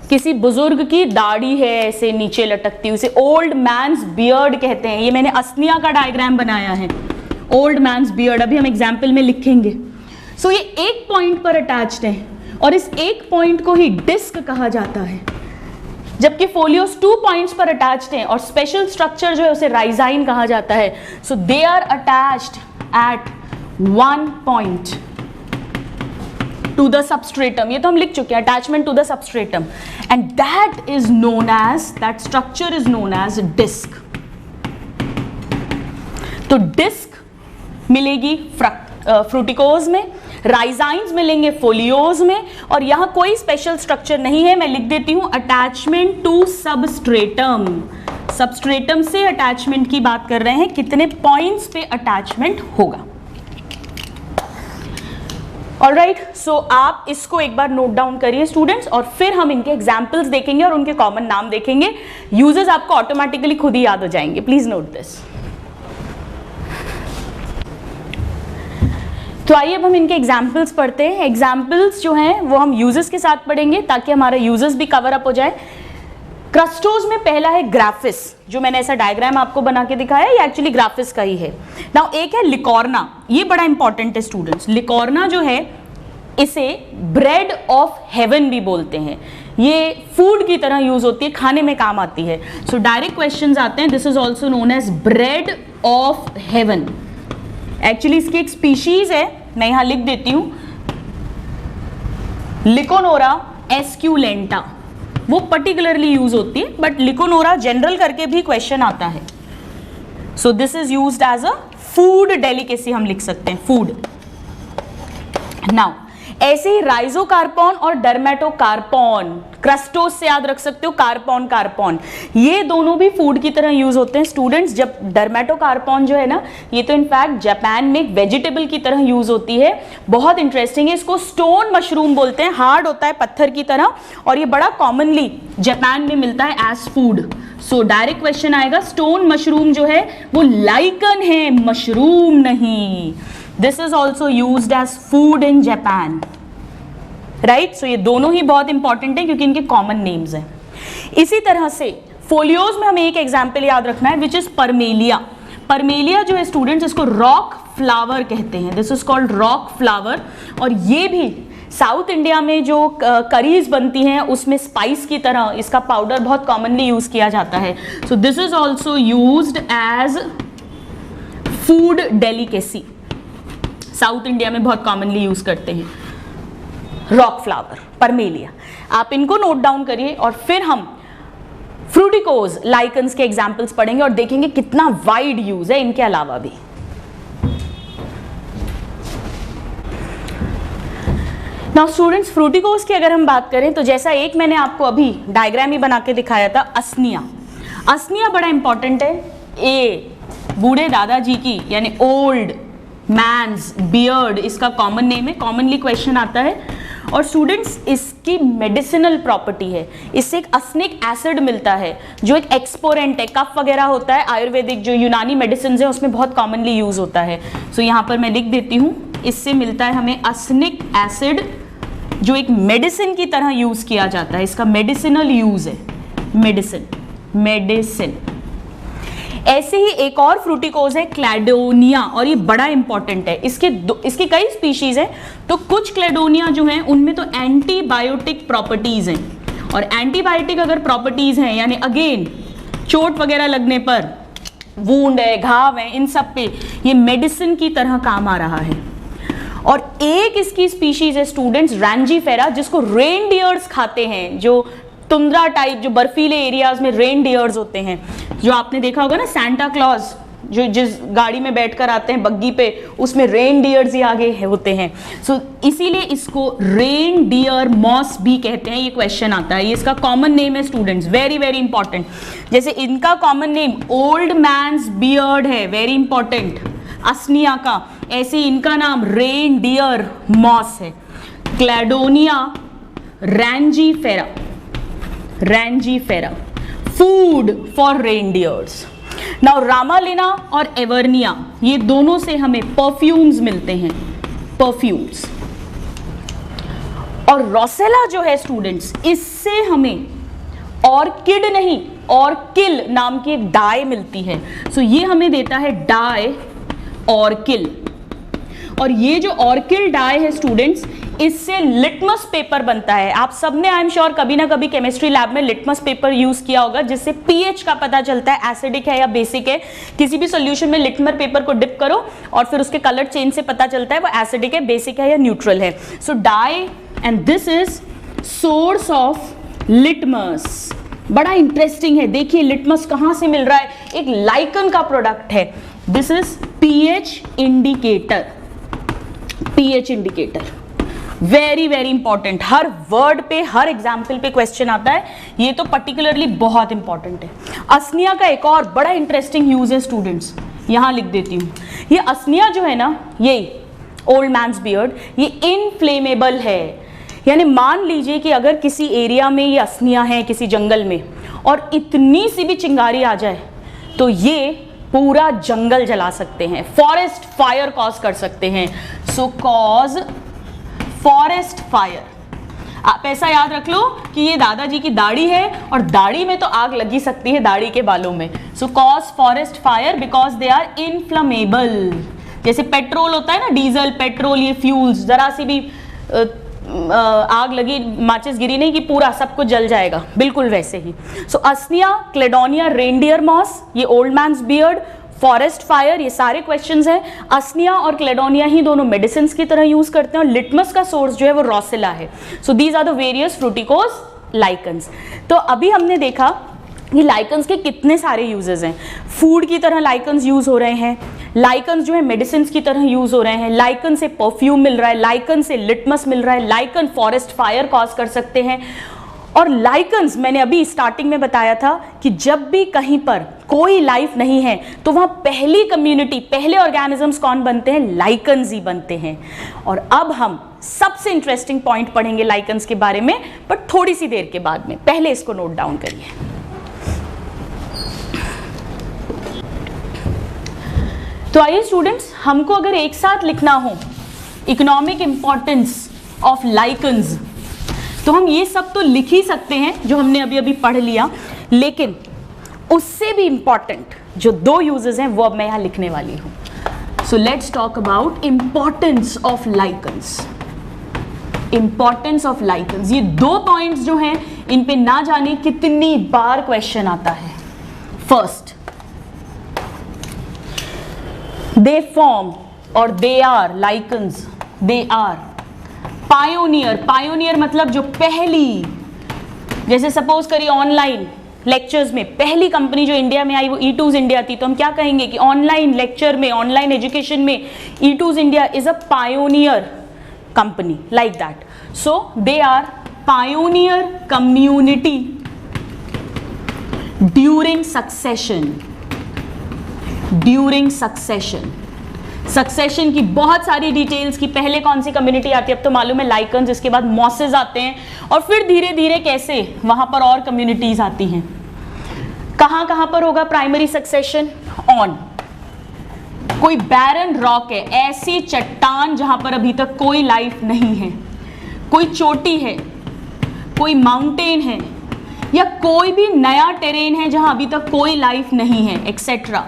किसी बुजुर्ग की दाढ़ी है ऐसे नीचे लटकती हुई, उसे ओल्ड मैन्स बियर्ड कहते हैं। ये मैंने अस्निया का डायग्राम बनाया है, ओल्ड मैन्स बियर्ड, अभी हम एग्जाम्पल में लिखेंगे। सो ये एक पॉइंट पर अटैच्ड है और इस एक पॉइंट को ही डिस्क कहा जाता है, जबकि फोलियोस 2 पॉइंट्स पर अटैच्ड हैं और स्पेशल स्ट्रक्चर जो है उसे राइजाइन कहा जाता है। So they are attached at 1 point to the substratum. ये तो हम लिख चुके हैं, attachment to the substratum, and that is known as, that structure is known as disc. तो डिस्क मिलेगी फ्रूटिकोज में, राइजाइन्स मिलेंगे फोलियोज में, और यहां कोई स्पेशल स्ट्रक्चर नहीं है। मैं लिख देती हूं अटैचमेंट टू सबस्ट्रेटम। सबस्ट्रेटम से अटैचमेंट की बात कर रहे हैं, कितने पॉइंट्स पे अटैचमेंट होगा। ऑलराइट, सो आप इसको एक बार नोट डाउन करिए स्टूडेंट्स, और फिर हम इनके एग्जाम्पल्स देखेंगे और उनके कॉमन नाम देखेंगे। यूजेस आपको ऑटोमेटिकली खुद ही याद हो जाएंगे, प्लीज नोट दिस। तो आइए अब हम इनके एग्जाम्पल्स पढ़ते हैं। एग्जाम्पल्स जो हैं वो हम यूजेस के साथ पढ़ेंगे ताकि हमारा यूजेस भी कवर अप हो जाए। क्रस्टोज में पहला है ग्राफिस, जो मैंने ऐसा डायग्राम आपको बना के दिखाया, ये एक्चुअली ग्राफिस का ही है। नाउ एक है लिकॉर्ना, ये बड़ा इंपॉर्टेंट है स्टूडेंट्स। लिकॉर्ना जो है इसे ब्रेड ऑफ हेवन भी बोलते हैं, ये फूड की तरह यूज होती है, खाने में काम आती है। सो डायरेक्ट क्वेश्चंस आते हैं, this is also known as bread of heaven. Actually इसकी एक स्पीशीज है, मैं यहां लिख देती हूं, लिकोनोरा एस्क्यूलेंटा, वो पर्टिकुलरली यूज होती है, बट लिकोनोरा जनरल करके भी क्वेश्चन आता है। So this is used as a food delicacy, हम लिख सकते हैं फूड। नाउ ऐसे ही राइजोकार्पॉन और डर्मेटोकार्पॉन, क्रस्टोज से याद रख सकते हो, कार्पॉन कार्पॉन, ये दोनों भी फूड की तरह यूज होते हैं स्टूडेंट्स। जब डर्मेटोकार्पॉन जो है ना, ये तो इनफैक्ट जापान में एक वेजिटेबल की तरह यूज होती है, बहुत इंटरेस्टिंग है। इसको स्टोन मशरूम बोलते हैं, हार्ड होता है पत्थर की तरह, और ये बड़ा कॉमनली जापान में मिलता है as food. So direct question आएगा, स्टोन मशरूम जो है वो लाइकन है, मशरूम नहीं। This is also used as food in Japan, right. So ये दोनों ही बहुत इंपॉर्टेंट है क्योंकि इनके कॉमन नेम्स हैं। इसी तरह से फोलियोज में हमें एक एग्जाम्पल याद रखना है, विच इज परमेलिया। परमेलिया जो है स्टूडेंट्स, इसको रॉक फ्लावर कहते हैं, this is called rock flower. और ये भी साउथ इंडिया में जो करीज बनती हैं उसमें स्पाइस की तरह इसका पाउडर बहुत कॉमनली यूज किया जाता है। So this is also used as food delicacy, south India में बहुत कॉमनली यूज करते हैं रॉक फ्लावर, परमेलिया। आप इनको नोट डाउन करिए और फिर हम फ्रूटिकोज लाइकन्स के एग्जाम्पल्स पढ़ेंगे और देखेंगे कितना वाइड यूज है इनके अलावा भी। नाउ स्टूडेंट्स, फ्रूटिकोज की अगर हम बात करें तो जैसा एक मैंने आपको अभी डायग्राम ही बना के दिखाया था, असनिया। असनिया बड़ा इंपॉर्टेंट है। ए बूढ़े दादाजी की यानी ओल्ड मैन्स बियर्ड इसका कॉमन नेम है, कॉमनली क्वेश्चन आता है। और स्टूडेंट्स, इसकी मेडिसिनल प्रॉपर्टी है, इससे एक असनिक एसिड मिलता है जो एक एक्सपोरेंट है, कफ वगैरह होता है, आयुर्वेदिक जो यूनानी मेडिसिन है उसमें बहुत कॉमनली यूज होता है। सो यहाँ पर मैं लिख देती हूँ, इससे मिलता है हमें असनिक एसिड जो एक मेडिसिन की तरह यूज किया जाता है, इसका मेडिसिनल यूज है, मेडिसिन। ऐसे ही एक और फ्रूटिकोज है क्लैडोनिया, और ये बड़ा इंपॉर्टेंट है। इसके कई स्पीशीज हैं, तो कुछ क्लैडोनिया जो हैं उनमें तो एंटीबायोटिक प्रॉपर्टीज हैं, और एंटीबायोटिक अगर प्रॉपर्टीज हैं यानी अगेन चोट वगैरह लगने पर, वूंड है, घाव है, इन सब पे ये मेडिसिन की तरह काम आ रहा है। और एक इसकी स्पीशीज है स्टूडेंट्स रैंजीफेरा, जिसको रेनडियर्स खाते हैं, जो तुंद्रा टाइप जो बर्फीले एरियाज में रेनडियर्स होते हैं, जो आपने देखा होगा ना सैंटा क्लॉज जो जिस गाड़ी में बैठकर आते हैं बग्गी पे, उसमें रेनडियर्स ही आगे होते हैं। सो इसीलिए इसको रेनडियर मॉस भी कहते हैं। ये क्वेश्चन आता है, ये इसका कॉमन नेम है स्टूडेंट्स, वेरी वेरी इंपॉर्टेंट। जैसे इनका common name old man's beard है, वेरी इंपॉर्टेंट, असनिया का, ऐसे इनका नाम रेनडियर मॉस है, Cladonia rangiferina, food for reindeers. Now Ramalina और एवर्निया, ये दोनों से हमें परफ्यूम्स मिलते हैं, परफ्यूम्स। और रोसेला जो है स्टूडेंट्स, इससे हमें ऑर्किड नहीं ऑर्किल नाम की एक डाई मिलती है। सो ये हमें देता है डाई ऑर्किल। और ये जो ऑर्किल डाई है स्टूडेंट्स, इससे लिटमस पेपर बनता है। आप सबने आई एम श्योर कभी ना कभी केमिस्ट्री लैब में लिटमस पेपर यूज किया होगा, जिससे पीएच का पता चलता है एसिडिक है या बेसिक है। किसी भी सॉल्यूशन में लिटमस पेपर को डिप करो और फिर उसके कलर चेंज से पता चलता है वो एसिडिक है, बेसिक है या न्यूट्रल है। So dye and this is source of litmus. बड़ा इंटरेस्टिंग है, देखिए लिटमस कहां से मिल रहा है, एक लाइकन का प्रोडक्ट है। This is pH indicator, pH indicator, very very important. Her word पे, हर एग्जाम्पल पे क्वेश्चन आता है, ये तो पर्टिकुलरली बहुत इंपॉर्टेंट है। असनिया का एक और बड़ा इंटरेस्टिंग यूज है स्टूडेंट्स, यहां लिख देती हूं। ये असनिया जो है ना, ये ओल्ड मैन्स बियर्ड, ये इनफ्लेमेबल है। यानी मान लीजिए कि अगर किसी एरिया में ये असनिया है किसी जंगल में, और इतनी सी भी चिंगारी आ जाए तो ये पूरा जंगल जला सकते हैं, फॉरेस्ट फायर कॉज कर सकते हैं। सो कॉज फॉरेस्ट फायर। आप ऐसा याद रख लो कि ये दादाजी की दाढ़ी है और दाढ़ी में तो आग लगी सकती है, दाढ़ी के बालों में। So cause forest fire because they are inflammable. जैसे पेट्रोल होता है ना, डीजल पेट्रोल, ये फ्यूल्स, जरा सी भी आग लगी, माचिस गिरी नहीं कि पूरा सब कुछ जल जाएगा, बिल्कुल वैसे ही। So Usnea, Cladonia, reindeer moss, ये old man's beard, forest fire, ये सारे क्वेश्चंस हैं। असनिया और क्लेडोनिया ही दोनों मेडिसिन की तरह यूज करते हैं, और लिटमस का सोर्स जो है वो रोसेला है। So these are the various fruticose lichens. तो अभी हमने देखा ये लाइकन्स के कितने सारे यूजेस हैं। फूड की तरह लाइकन्स यूज हो रहे हैं, लाइकन्स जो है मेडिसिन की तरह यूज हो रहे हैं, लाइकन से परफ्यूम मिल रहा है, लाइकन से लिटमस मिल रहा है, लाइकन फॉरेस्ट फायर कॉज कर सकते हैं। और लाइकन्स मैंने अभी स्टार्टिंग में बताया था कि जब भी कहीं पर कोई लाइफ नहीं है तो वहां पहली कम्युनिटी, पहले ऑर्गेनिजम्स कौन बनते हैं, लाइकन्स ही बनते हैं। और अब हम सबसे इंटरेस्टिंग पॉइंट पढ़ेंगे लाइकन्स के बारे में, पर थोड़ी सी देर के बाद में। पहले इसको नोट डाउन करिए। तो आइए स्टूडेंट्स, हमको अगर एक साथ लिखना हो इकोनॉमिक इंपॉर्टेंस ऑफ लाइकन्स, तो हम ये सब तो लिख ही सकते हैं जो हमने अभी अभी पढ़ लिया, लेकिन उससे भी इंपॉर्टेंट जो दो यूजेस हैं वो अब मैं यहां लिखने वाली हूं। सो let's talk about importance of lichens. Importance of lichens, ये दो पॉइंट्स जो हैं इन पे ना जाने कितनी बार क्वेश्चन आता है। फर्स्ट, दे फॉर्म और they are lichens, they are pioneer. Pioneer मतलब जो पहली, जैसे सपोज करिए ऑनलाइन लेक्चर्स में पहली कंपनी जो इंडिया में आई वो E2s इंडिया थी, तो हम क्या कहेंगे कि ऑनलाइन लेक्चर में, ऑनलाइन एजुकेशन में E2s India is a pioneer company, like that. So they are pioneer community during succession. During succession, succession की बहुत सारी डिटेल्स की पहले कौन सी कम्युनिटी आती है अब तो मालूम है, लाइकन्स, इसके बाद मॉसेस आते हैं और फिर धीरे धीरे कैसे वहां पर और कम्युनिटीज आती हैं. कहां कहां पर होगा प्राइमरी सक्सेशन? ऑन कोई बैरन रॉक है, ऐसी चट्टान जहां पर अभी तक कोई लाइफ नहीं है, कोई चोटी है, कोई माउंटेन है, या कोई भी नया टेरेन है जहां अभी तक कोई लाइफ नहीं है, एक्सेट्रा.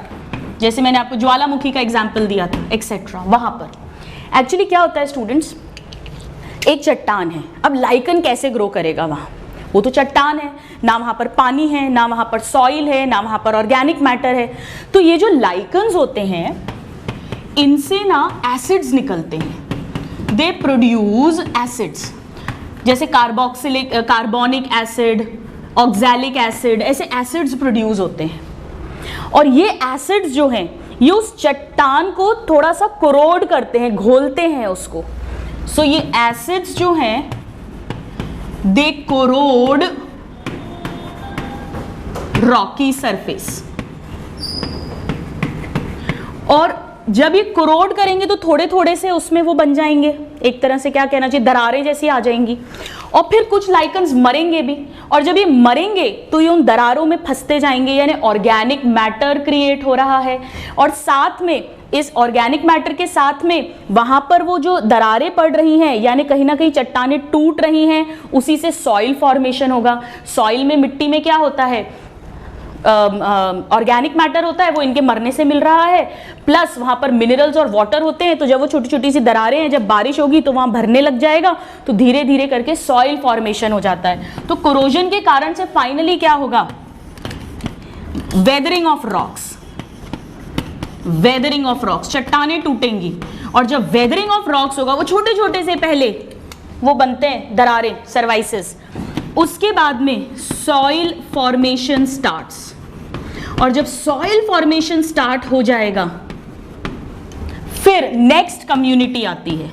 जैसे मैंने आपको ज्वालामुखी का एग्जाम्पल दिया था, एक्सेट्रा. वहां पर एक्चुअली क्या होता है स्टूडेंट्स, एक चट्टान है, अब लाइकन कैसे ग्रो करेगा वहां? वो तो चट्टान है, ना वहां पर पानी है, ना वहां पर सॉइल है, ना वहां पर ऑर्गेनिक मैटर है. तो ये जो लाइकन्स होते हैं इनसे ना एसिड्स निकलते हैं, दे प्रोड्यूस एसिड्स, जैसे कार्बोनिक एसिड, ऑक्सैलिक एसिड, ऐसे एसिड्स प्रोड्यूस होते हैं. और ये एसिड्स जो हैं ये उस चट्टान को थोड़ा सा कोरोड करते हैं, घोलते हैं उसको. सो ये एसिड्स जो हैं दे कोरोड रॉकी सरफेस. और जब ये कोरोड करेंगे तो थोड़े थोड़े से उसमें वो बन जाएंगे, एक तरह से क्या कहना चाहिए, दरारें जैसी आ जाएंगी. और फिर कुछ लाइकन्स मरेंगे भी, और जब ये मरेंगे तो ये उन दरारों में फंसते जाएंगे, यानी ऑर्गेनिक मैटर क्रिएट हो रहा है. और साथ में इस ऑर्गेनिक मैटर के साथ में वहां पर वो जो दरारें पड़ रही हैं, यानी कहीं ना कहीं चट्टानें टूट रही हैं, उसी से सॉइल फॉर्मेशन होगा. सॉइल में, मिट्टी में क्या होता है, ऑर्गेनिक मैटर होता है, वो इनके मरने से मिल रहा है, प्लस वहां पर मिनरल्स और वाटर होते हैं. तो जब वो छोटी छोटी सी दरारें हैं, जब बारिश होगी तो वहां भरने लग जाएगा, तो धीरे धीरे करके सॉइल फॉर्मेशन हो जाता है. तो कोरोजन के कारण से फाइनली क्या होगा, weathering of rocks. Weathering of rocks, चट्टानें टूटेंगी, और जब वेदरिंग ऑफ रॉक्स होगा, वो छोटे छोटे से पहले वो बनते हैं दरारें, सर्वाइसेस. उसके बाद में सॉइल फॉर्मेशन स्टार्ट्स, और जब सॉइल फॉर्मेशन स्टार्ट हो जाएगा फिर नेक्स्ट कम्युनिटी आती है.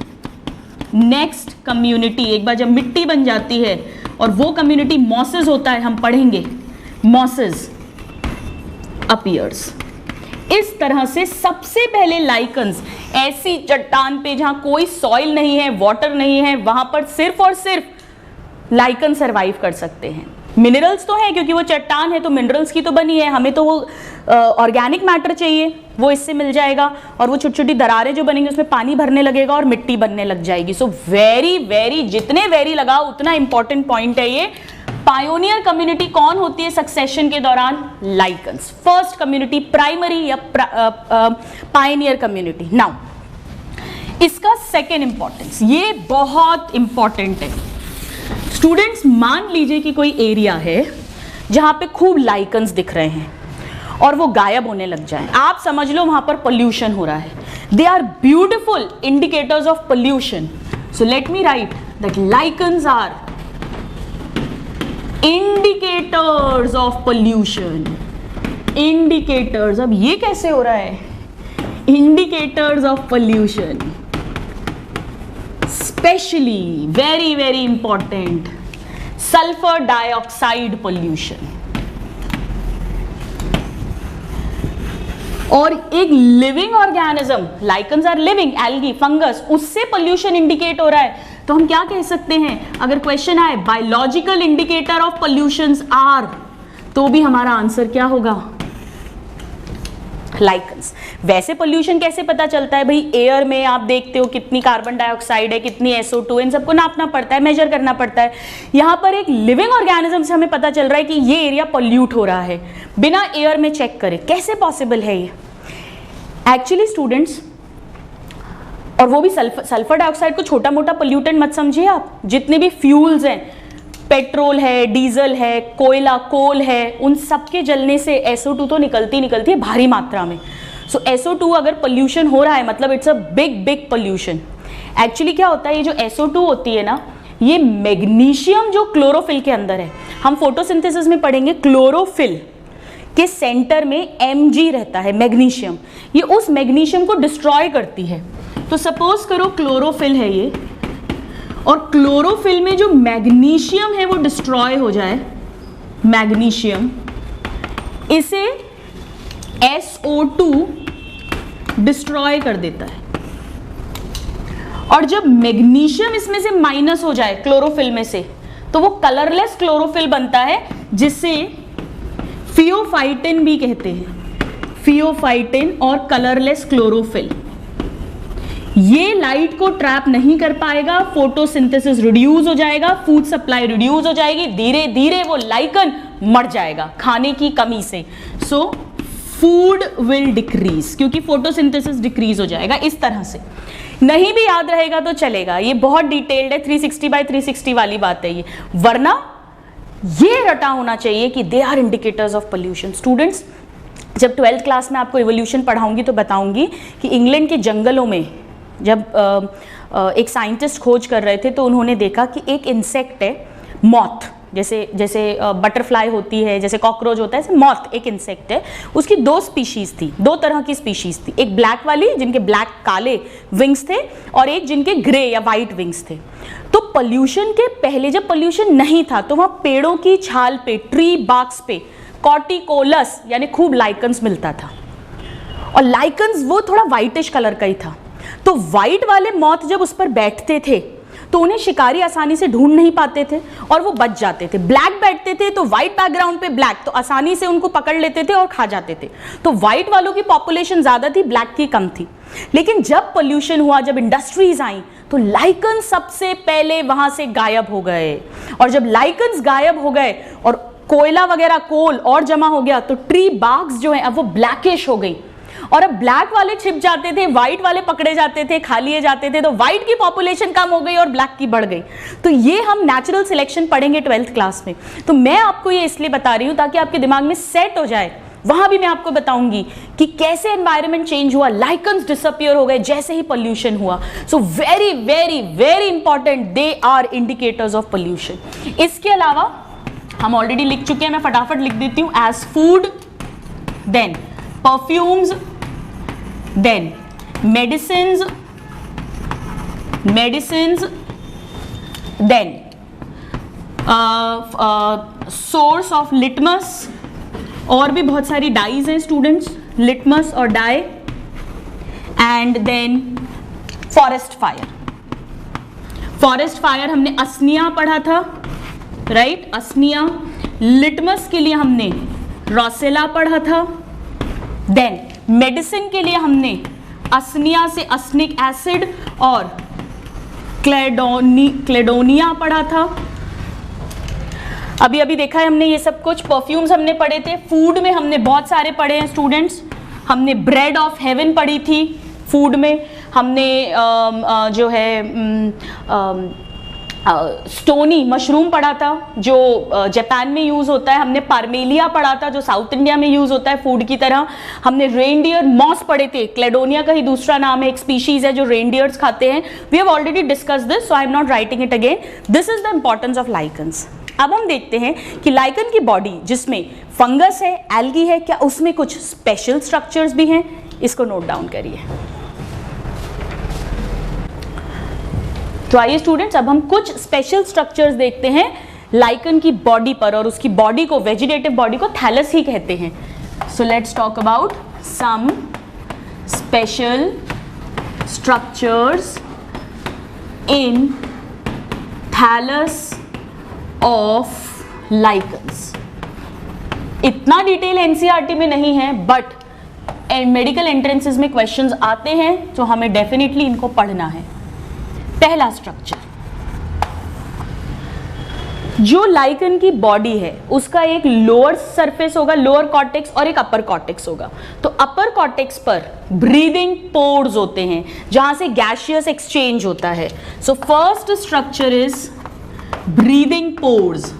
नेक्स्ट कम्युनिटी, एक बार जब मिट्टी बन जाती है और वो कम्युनिटी मॉसेस होता है, हम पढ़ेंगे मॉसेस अपीयर्स. इस तरह से सबसे पहले लाइकन्स ऐसी चट्टान पे जहां कोई सॉइल नहीं है, वाटर नहीं है, वहां पर सिर्फ और सिर्फ लाइकन सरवाइव कर सकते हैं. मिनरल्स तो है क्योंकि वो चट्टान है तो मिनरल्स की तो बनी है, हमें तो वो ऑर्गेनिक मैटर चाहिए, वो इससे मिल जाएगा. और वो छोटी छोटी दरारें जो बनेंगी उसमें पानी भरने लगेगा और मिट्टी बनने लग जाएगी. सो वेरी वेरी, जितने वेरी लगाओ उतना इंपॉर्टेंट पॉइंट है ये. पायोनियर कम्युनिटी कौन होती है सक्सेशन के दौरान? लाइकन्स. फर्स्ट कम्युनिटी प्राइमरी या पायोनियर कम्युनिटी. नाउ इसका सेकेंड इंपॉर्टेंस, ये बहुत इंपॉर्टेंट है स्टूडेंट्स. मान लीजिए कि कोई एरिया है जहां पे खूब लाइकन्स दिख रहे हैं और वो गायब होने लग जाएं. आप समझ लो वहां पर पोल्यूशन हो रहा है. They are beautiful indicators of pollution. So let me write that lichens are indicators of pollution. Indicators, अब ये कैसे हो रहा है? Indicators of pollution, specially very very important sulphur dioxide pollution. और एक living organism, lichens are living, algae, fungus, उससे pollution indicate हो रहा है. तो हम क्या कह सकते हैं अगर क्वेश्चन आए biological indicator of pollutions are, तो भी हमारा आंसर क्या होगा? लाइकन्स. वैसे पोल्यूशन कैसे पता चलता है भाई? एयर में आप देखते हो कितनी कार्बन डाइऑक्साइड है, कितनी SO2, इन सबको नापना पड़ता है, मेजर करना पड़ता है. यहां पर एक लिविंग ऑर्गेनिज्म से हमें पता चल रहा है कि ये एरिया पोल्यूट हो रहा है बिना एयर में चेक करे. कैसे पॉसिबल है ये? एक्चुअली स्टूडेंट्स, और वो भी सल्फर डाइऑक्साइड को छोटा मोटा पोल्यूटेंट मत समझिए आप. जितने भी फ्यूल्स हैं, पेट्रोल है, डीजल है, कोयला, कोल है, उन सब के जलने से SO2 तो निकलती है भारी मात्रा में. सो SO2 अगर पोल्यूशन हो रहा है मतलब it's a big big pollution. Actually क्या होता है, ये जो SO2 होती है ना, ये मैग्नीशियम जो क्लोरोफिल के अंदर है, हम फोटोसिंथेसिस में पढ़ेंगे, क्लोरोफिल के सेंटर में Mg रहता है मैग्नीशियम, ये उस मैग्नीशियम को डिस्ट्रॉय करती है। तो सपोज करो क्लोरोफिल है ये, और क्लोरोफिल में जो मैग्नीशियम है वो डिस्ट्रॉय हो जाए, मैग्नीशियम, इसे SO2 डिस्ट्रॉय कर देता है। और जब मैग्नीशियम इसमें से माइनस हो जाए क्लोरोफिल में से, तो वो कलरलेस क्लोरोफिल बनता है, जिसे फियोफाइटिन भी कहते हैं, फियोफाइटिन और कलरलेस क्लोरोफिल। ये लाइट को ट्रैप नहीं कर पाएगा, फोटोसिंथेसिस रिड्यूस हो जाएगा, फूड सप्लाई रिड्यूस हो जाएगी, धीरे धीरे वो लाइकन मर जाएगा खाने की कमी से। सो फूड विल डिक्रीज, क्योंकि फोटोसिंथेसिस डिक्रीज हो जाएगा। इस तरह से नहीं भी याद रहेगा तो चलेगा, ये बहुत डिटेल्ड है, 360/360 वाली बात है ये, वरना ये रटा होना चाहिए कि they are indicators of pollution. Students, जब 12th क्लास में आपको इवोल्यूशन पढ़ाऊंगी तो बताऊंगी कि इंग्लैंड के जंगलों में जब एक साइंटिस्ट खोज कर रहे थे, तो उन्होंने देखा कि एक इंसेक्ट है, मॉथ, जैसे बटरफ्लाई होती है, जैसे कॉकरोच होता है, ऐसे मॉथ एक इंसेक्ट है, उसकी 2 स्पीशीज थी, 2 तरह की स्पीशीज थी, एक ब्लैक वाली जिनके ब्लैक काले विंग्स थे, और एक जिनके ग्रे या वाइट विंग्स थे। तो पोल्यूशन के पहले, जब पोल्यूशन नहीं था, तो वहां पेड़ों की छाल पे, ट्री बार्क्स पे कॉर्टिकोलस यानी खूब लाइकन्स मिलता था, और लाइकन्स वो थोड़ा वाइटिश कलर का ही था। तो वाइट वाले मॉथ जब उस पर बैठते थे तो उन्हें शिकारी आसानी से ढूंढ नहीं पाते थे और वो बच जाते थे। ब्लैक बैठते थे तो वाइट बैकग्राउंड पे ब्लैक, तो आसानी से उनको पकड़ लेते थे और खा जाते थे। तो वाइट वालों की पॉपुलेशन ज्यादा थी, ब्लैक की कम थी। लेकिन जब पोल्यूशन हुआ, जब इंडस्ट्रीज आई, तो लाइकन सबसे पहले वहां से गायब हो गए, और जब लाइकन्स गायब हो गए और कोयला वगैरह, कोल और जमा हो गया, तो ट्री बार्क्स जो है अब वो ब्लैकिश हो गई, और अब ब्लैक वाले छिप जाते थे, व्हाइट वाले पकड़े जाते थे, खा लिए जाते थे, तो व्हाइट की पॉपुलेशन कम हो गई और ब्लैक की बढ़ गई। तो ये हम नेचुरल सिलेक्शन पढ़ेंगे 12th क्लास में। तो मैं आपको ये इसलिए बता रही हूं ताकि आपके दिमाग में सेट हो जाए। वहां भी मैं आपको बताऊंगी कि कैसे एनवायरनमेंट चेंज हुआ, लाइकन्स डिसअपियर हो गए जैसे ही पोल्यूशन हुआ। So very very very important, they are indicators of pollution. इसके अलावा हम ऑलरेडी लिख चुके हैं, मैं फटाफट लिख देती हूं। As food, then perfumes, then medicines, then source of litmus, और भी बहुत सारी डाइज हैं स्टूडेंट्स, लिटमस और dye, and then forest fire. Forest fire हमने असनिया पढ़ा था, राइट, असनिया। लिटमस के लिए हमने रोसेला पढ़ा था। देन मेडिसिन के लिए हमने असनिया से असनिक एसिड और क्लेडोनिया पढ़ा था। अभी अभी देखा है हमने ये सब कुछ। परफ्यूम्स हमने पढ़े थे। फूड में हमने बहुत सारे पढ़े हैं स्टूडेंट्स। हमने ब्रेड ऑफ हेवन पढ़ी थी फूड में। हमने जो है स्टोनी मशरूम पढ़ा था जो जापान में यूज होता है। हमने पार्मेलिया पढ़ा था जो साउथ इंडिया में यूज होता है फूड की तरह। हमने रेनडियर मॉस पढ़े थे, क्लेडोनिया का ही दूसरा नाम है, एक स्पीशीज है जो रेनडियर्स खाते हैं। We have already discussed this, so I am not writing it again. This is the importance of lichens. अब हम देखते हैं कि लाइकन की बॉडी जिसमें फंगस है, एल्गी है, क्या उसमें कुछ स्पेशल स्ट्रक्चर्स भी हैं? इसको नोट डाउन करिए। तो आइए स्टूडेंट्स, अब हम कुछ स्पेशल स्ट्रक्चर्स देखते हैं लाइकन की बॉडी पर, और उसकी बॉडी को, वेजिटेटिव बॉडी को थैलस ही कहते हैं। So let's talk about some special structures in thallus of lichens. इतना डिटेल एनसीईआरटी में नहीं है, बट मेडिकल एंट्रेंसेस में क्वेश्चंस आते हैं, तो हमें डेफिनेटली इनको पढ़ना है। पहला स्ट्रक्चर, जो लाइकन की बॉडी है उसका एक लोअर सरफेस होगा, लोअर कॉर्टेक्स, और एक अपर कॉर्टेक्स होगा। तो अपर कॉर्टेक्स पर ब्रीदिंग पोर्स होते हैं जहां से गैसियस एक्सचेंज होता है। So first structure is breathing pores.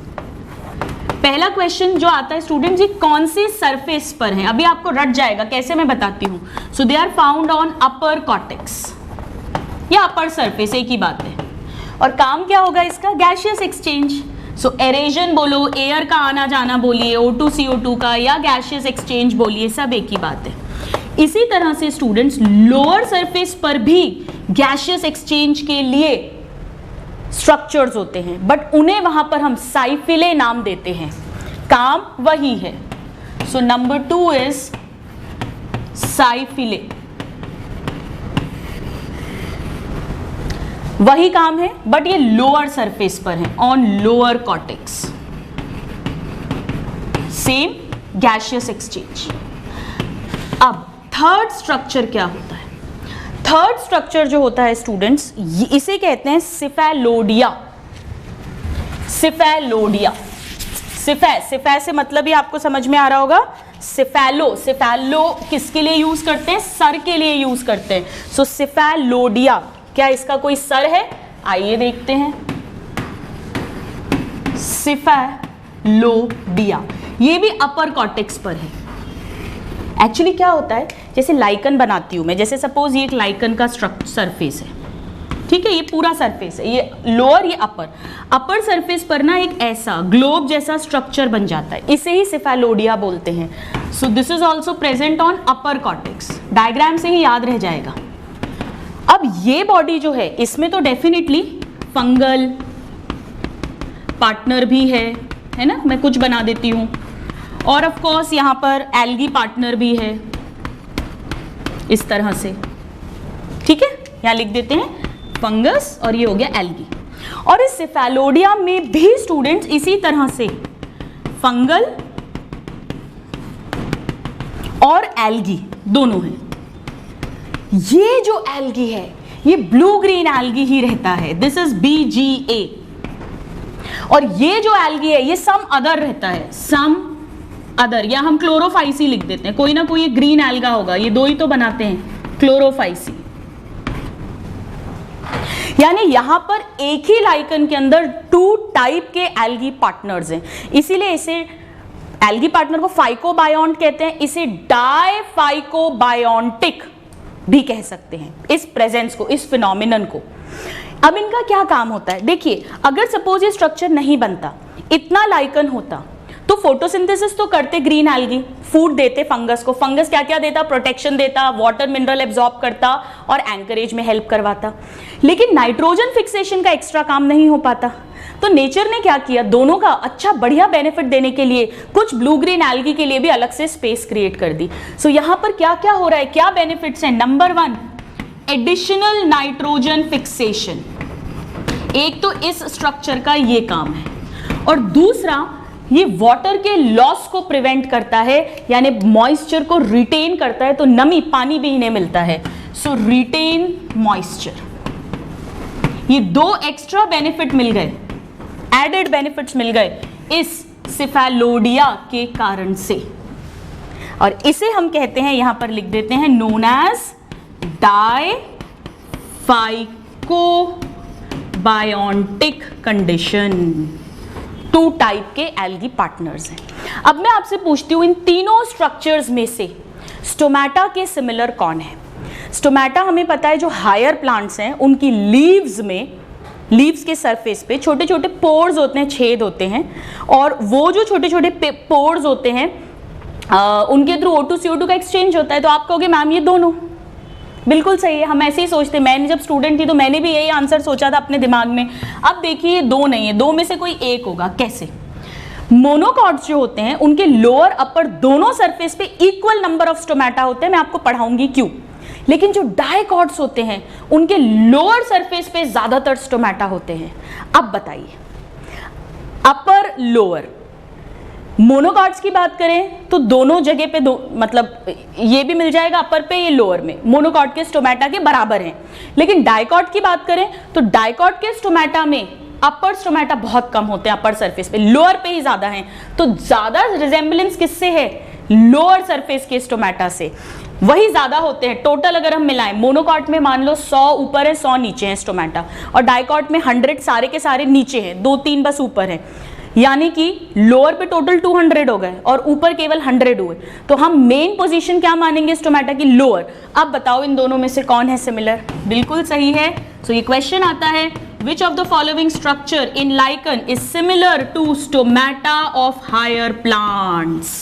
पहला क्वेश्चन जो आता है स्टूडेंट जी, कौन से सरफेस पर है? अभी आपको रट जाएगा, कैसे मैं बताती हूं। So they are found on upper cortex या अपर सरफेस, एक ही बात है। और काम क्या होगा इसका, गैसियस एक्सचेंज। सो एरेजन बोलो, एयर का आना जाना बोलिए, O2 CO2 का, या गैसियस एक्सचेंज बोलिए, सब एक ही बात है। इसी तरह से स्टूडेंट्स लोअर सरफेस पर भी गैसियस एक्सचेंज के लिए स्ट्रक्चर्स होते हैं, बट उन्हें वहां पर हम साइफिले नाम देते हैं। काम वही है। सो नंबर 2 इज साइफिले, वही काम है बट ये लोअर सरफेस पर है, on lower cortex. Same gaseous exchange. अब थर्ड स्ट्रक्चर क्या होता है? थर्ड स्ट्रक्चर जो होता है स्टूडेंट्स, इसे कहते हैं सिफेलोडिया। सिफेलोडिया, सिफे से मतलब ही आपको समझ में आ रहा होगा, सिफेलो किसके लिए यूज करते हैं? सर के लिए यूज करते हैं। सो सिफेलोडिया, क्या इसका कोई सर है? आइए देखते हैं। सिफेलोडिया, ये भी अपर कॉर्टेक्स पर है। एक्चुअली क्या होता है, जैसे लाइकन बनाती हूं मैं, जैसे सपोज ये एक लाइकन का सरफेस है, ठीक है, ये पूरा सरफेस है, ये लोअर ये अपर सरफेस पर ना एक ऐसा ग्लोब जैसा स्ट्रक्चर बन जाता है, इसे ही सिफेलोडिया बोलते हैं। So this is also present on upper cortex. Diagram से ही याद रह जाएगा। अब ये बॉडी जो है, इसमें तो डेफिनेटली फंगल पार्टनर भी है ना, मैं कुछ बना देती हूं, और ऑफ कोर्स यहां पर एल्गी पार्टनर भी है इस तरह से, ठीक है, यहां लिख देते हैं फंगस और ये हो गया एल्गी। और इस सिफेलोडिया में भी स्टूडेंट्स इसी तरह से फंगल और एल्गी दोनों हैं। ये जो एल्गी है ये ब्लू ग्रीन एल्गी ही रहता है, दिस इज BGA। और ये जो एल्गी है ये सम अदर रहता है, सम अदर, या हम क्लोरोफाइसी लिख देते हैं, कोई ना कोई ग्रीन एल्गा होगा, ये दो ही तो बनाते हैं, क्लोरोफाइसी। यानी यहां पर एक ही लाइकन के अंदर 2 टाइप के एल्गी पार्टनर्स हैं, इसीलिए इसे एल्गी पार्टनर को फाइकोबायोन्ट कहते हैं, इसे डाइफाइकोबायोन्टिक भी कह सकते हैं, इस प्रेजेंस को, इस फिनोमिनन को। अब इनका क्या काम होता है, देखिए, अगर सपोज ये स्ट्रक्चर नहीं बनता, इतना लाइकन होता, तो फोटोसिंथेसिस तो करते ग्रीन एल्गी, फूड देते फंगस को, फंगस क्या क्या देता, प्रोटेक्शन देता, वाटर मिनरल एब्जॉर्ब करता और एंकरेज में हेल्प करवाता, लेकिन नाइट्रोजन फिक्सेशन का एक्स्ट्रा काम नहीं हो पाता। तो नेचर ने क्या किया, दोनों का अच्छा बढ़िया बेनिफिट देने के लिए कुछ ब्लू ग्रीन एल्गी के लिए भी अलग से स्पेस क्रिएट कर दी। सो यहां पर क्या क्या हो रहा है, क्या बेनिफिट्स हैं? नंबर 1, एडिशनल नाइट्रोजन फिक्सेशन, एक तो इस स्ट्रक्चर का ये काम है, और दूसरा ये वाटर के लॉस को प्रिवेंट करता है, यानी मॉइस्चर को रिटेन करता है, तो नमी, पानी भी इन्हें मिलता है, सो रिटेन मॉइस्चर। ये 2 एक्स्ट्रा बेनिफिट मिल गए, एडेड बेनिफिट्स मिल गए इस सिफेलोडिया के कारण से, और इसे हम कहते हैं, यहां पर लिख देते हैं, नोन एज डाइफाइकोबायोन्टिक कंडीशन। 2 टाइप के एल्गी पार्टनर्स हैं। अब मैं आपसे पूछती हूं, इन तीनों स्ट्रक्चर्स में से स्टोमेटा के सिमिलर कौन है? स्टोमेटा हमें पता है, जो हायर प्लांट्स हैं उनकी लीव्स में, लीव्स के सरफेस पे छोटे छोटे पोर्स होते हैं, छेद होते हैं, और वो जो छोटे छोटे पोर्स होते हैं उनके थ्रू O2 CO2 का एक्सचेंज होता है। तो आप कहोगे मैम ये दोनों, बिल्कुल सही है, हम ऐसे ही सोचते। मैंने जब स्टूडेंट थी तो मैंने भी यही आंसर सोचा था अपने दिमाग में। अब देखिए, 2 नहीं है, 2 में से कोई एक होगा। कैसे? मोनोकॉट्स जो होते हैं उनके लोअर अपर दोनों सरफेस पे इक्वल नंबर ऑफ स्टोमेटा होते हैं, मैं आपको पढ़ाऊंगी क्यों। लेकिन जो डाइकॉट्स होते हैं उनके लोअर सरफेस पे ज्यादातर स्टोमेटा होते हैं। अब बताइए, अपर लोअर, मोनोकॉट्स की बात करें तो दोनों जगह पे मतलब ये भी मिल जाएगा अपर पे, ये लोअर में, मोनोकॉट के स्टोमेटा के बराबर हैं। लेकिन डाइकॉट की बात करें तो डाइकॉट के स्टोमेटा में अपर स्टोमेटा बहुत कम होते हैं, अपर सरफेस पे, लोअर पे ही ज्यादा हैं। तो ज्यादा रिजेंबलेंस किससे है? लोअर सरफेस के स्टोमेटा से, वही ज्यादा होते हैं। टोटल अगर हम मिलाएं, मोनोकॉट में मान लो 100 ऊपर है, 100 नीचे है स्टोमेटा, और डाइकॉट में 100 सारे के सारे नीचे हैं, 2-3 बस ऊपर है। यानी कि लोअर पे टोटल 200 हो गए और ऊपर केवल 100 हुए। तो हम मेन पोजीशन क्या मानेंगे स्टोमेटा की? लोअर। अब बताओ इन दोनों में से कौन है सिमिलर? बिल्कुल सही है, सो ये क्वेश्चन आता है, which of the following structure in lichen is similar to stomata of higher plants?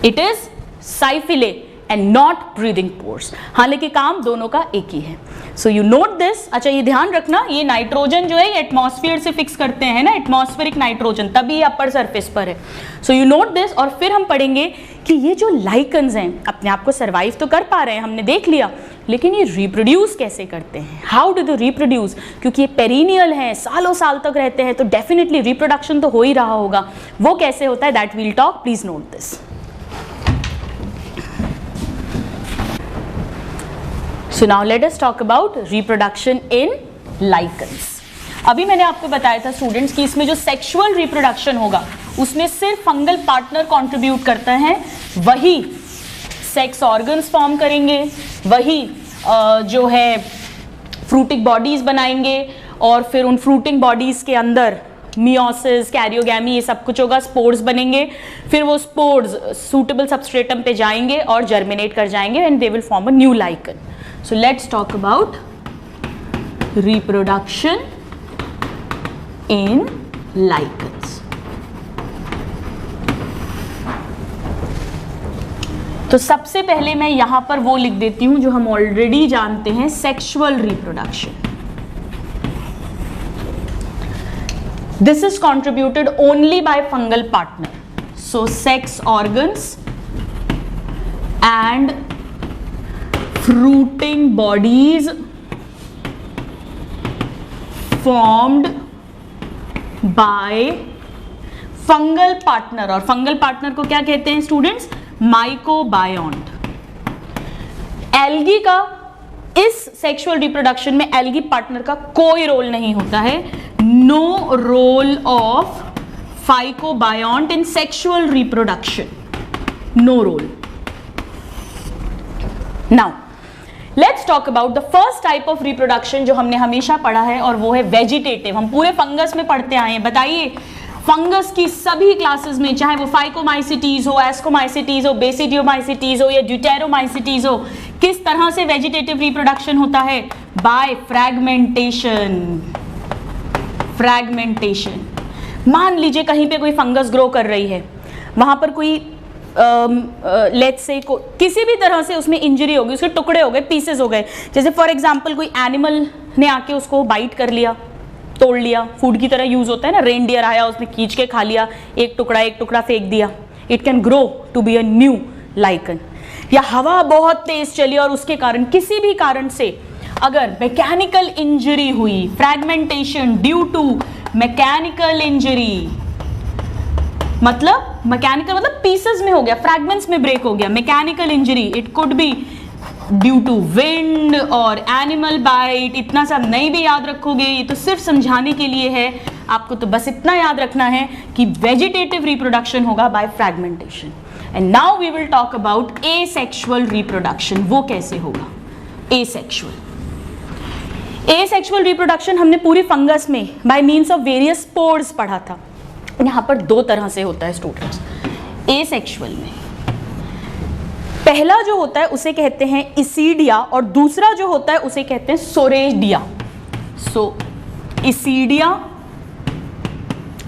It is cyphellae and not breathing pores. हालांकि काम दोनों का एक ही है। So you note this. अच्छा, ये ध्यान रखना, ये नाइट्रोजन जो है ये एटमॉस्फेयर से फिक्स करते हैं ना, एटमॉस्फेरिक नाइट्रोजन, तभी ये अपर सरफेस पर है। So you note this. और फिर हम पढ़ेंगे कि ये जो लाइकन्स हैं अपने आप को सर्वाइव तो कर पा रहे हैं, हमने देख लिया, लेकिन ये रिप्रोड्यूस कैसे करते हैं, हाउ डू दे रिप्रोड्यूस, क्योंकि ये पेरिनियल हैं, सालों साल तक रहते हैं, तो डेफिनेटली रिप्रोडक्शन तो हो ही रहा होगा। वो कैसे होता है, that we'll talk, please note this. So now let us talk about reproduction in lichens. अभी मैंने आपको बताया था स्टूडेंट्स कि इसमें जो सेक्सुअल रिप्रोडक्शन होगा उसमें सिर्फ फंगल पार्टनर कंट्रीब्यूट करता है, वही सेक्स ऑर्गन्स फॉर्म करेंगे, वही जो है फ्रूटिक बॉडीज बनाएंगे, और फिर उन फ्रूटिंग बॉडीज के अंदर मियोसिस, कैरियोगैमी, ये सब कुछ होगा, स्पोर्स बनेंगे, फिर वो स्पोर्स सूटेबल सबस्ट्रेटम पे जाएंगे और जर्मिनेट कर जाएंगे and they will form a new lichen. So let's talk about reproduction in lichens. तो सबसे पहले मैं यहां पर वो लिख देती हूं जो हम ऑलरेडी जानते हैं, sexual reproduction. This is contributed only by fungal partner. So sex organs and fruiting bodies formed by fungal partner, और fungal partner को क्या कहते हैं स्टूडेंट्स, माइकोबायोन्ट। एल्गी का इस सेक्सुअल रिप्रोडक्शन में एल्गी पार्टनर का कोई रोल नहीं होता है, no role of phycobiont in sexual reproduction, no role. Now let's talk about the first type of reproduction जो हमने हमेशा पढ़ा है, और वो है वेजिटेटिव। हम पूरे फंगस में पढ़ते आए हैं। बताइए, फंगस की सभी क्लासेस में, चाहे वो फाइकोमाइसिटीज हो, एस्कोमाइसिटीज हो, बेसिडियोमाइसिटीज हो या ड्यूटेरोमाइसिटीज हो, किस तरह से वेजिटेटिव रिप्रोडक्शन होता है, बाय फ्रैगमेंटेशन। फ्रैगमेंटेशन। मान लीजिए कहीं पे कोई फंगस ग्रो कर रही है, वहां पर कोई लेट्स से किसी भी तरह से उसमें इंजरी होगी, उसके टुकड़े हो गए, पीसेस हो गए, जैसे फॉर एग्जांपल कोई एनिमल ने आके उसको बाइट कर लिया, तोड़ लिया, फूड की तरह यूज होता है ना, रेनडियर आया उसने खींच के खा लिया, एक टुकड़ा फेंक दिया, it can grow to be a new lichen. या हवा बहुत तेज चली और उसके कारण, किसी भी कारण से अगर मैकेनिकल इंजरी हुई, fragmentation due to mechanical injury, मतलब मैकेनिकल मतलब पीसेस में हो गया, फ्रैगमेंट्स में ब्रेक हो गया, mechanical injury, it could be due to wind और एनिमल बाइट। इतना सब नहीं भी याद रखोगे, ये तो सिर्फ समझाने के लिए है, आपको तो बस इतना याद रखना है कि वेजिटेटिव रिप्रोडक्शन होगा by fragmentation. And now we will talk about asexual reproduction. वो कैसे होगा एसेक्सुअल? एसेक्सुअल रिप्रोडक्शन हमने पूरी फंगस में bye means of various spores पढ़ा था। यहाँ पर दो तरह से होता है स्टूडेंट्स एसेक्सुअल में। पहला जो होता है उसे कहते हैं इसीडिया, और दूसरा जो होता है उसे कहते हैं सोरेडिया। सो इसीडिया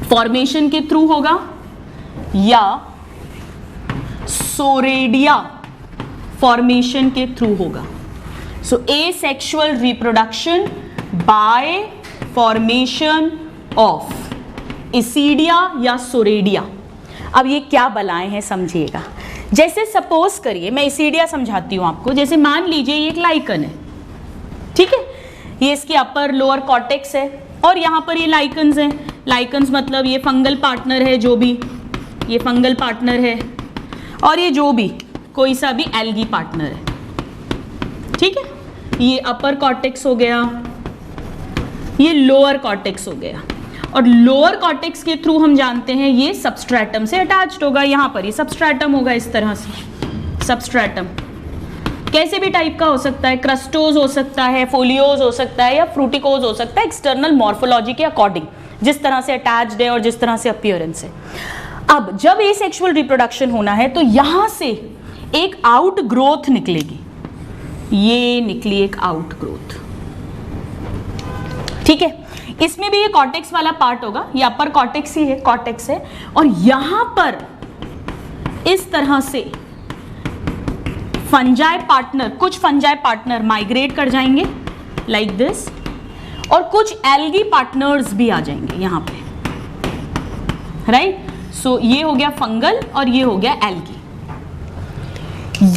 फॉर्मेशन के थ्रू होगा या सोरेडिया फॉर्मेशन के थ्रू होगा। So asexual reproduction by formation of isidia या सोरेडिया। अब ये क्या बलाएं हैं समझिएगा। जैसे सपोज करिए, मैं इसीडिया समझाती हूं आपको। जैसे मान लीजिए ये एक लाइकन है, ठीक है, ये इसकी अपर लोअर कॉर्टेक्स है और यहाँ पर ये लाइकन्स हैं। लाइकन्स मतलब ये फंगल पार्टनर है, जो भी ये फंगल पार्टनर है, और ये जो भी कोई सा भी एल्गी पार्टनर है, ठीक है। ये अपर कॉर्टेक्स हो गया, ये लोअर कॉर्टेक्स हो गया, और लोअर कॉर्टेक्स के थ्रू हम जानते हैं ये सबस्ट्रेटम से अटैच्ड होगा। यहाँ पर ये सबस्ट्रेटम होगा इस तरह से। सबस्ट्रेटम कैसे भी टाइप का हो सकता है, क्रस्टोज हो सकता है, फोलियोज हो सकता है, या फ्रूटिकोज हो सकता है, एक्सटर्नल मॉर्फोलॉजी के अकॉर्डिंग, जिस तरह से अटैच्ड है और जिस तरह से अपीयरेंस है। अब जब एसेक्सुअल रिप्रोडक्शन होना है तो यहाँ से एक आउट ग्रोथ निकलेगी, ये निकली एक आउट ग्रोथ। ठीक है, इसमें भी ये कॉर्टेक्स वाला पार्ट होगा, ये अपर कॉर्टेक्स ही है, कॉर्टेक्स है, और यहां पर इस तरह से फंजाई पार्टनर, कुछ फंजाई पार्टनर माइग्रेट कर जाएंगे लाइक दिस, और कुछ एल्गी पार्टनर्स भी आ जाएंगे यहां पे, राइट। सो ये हो गया फंगल और ये हो गया एल्गी।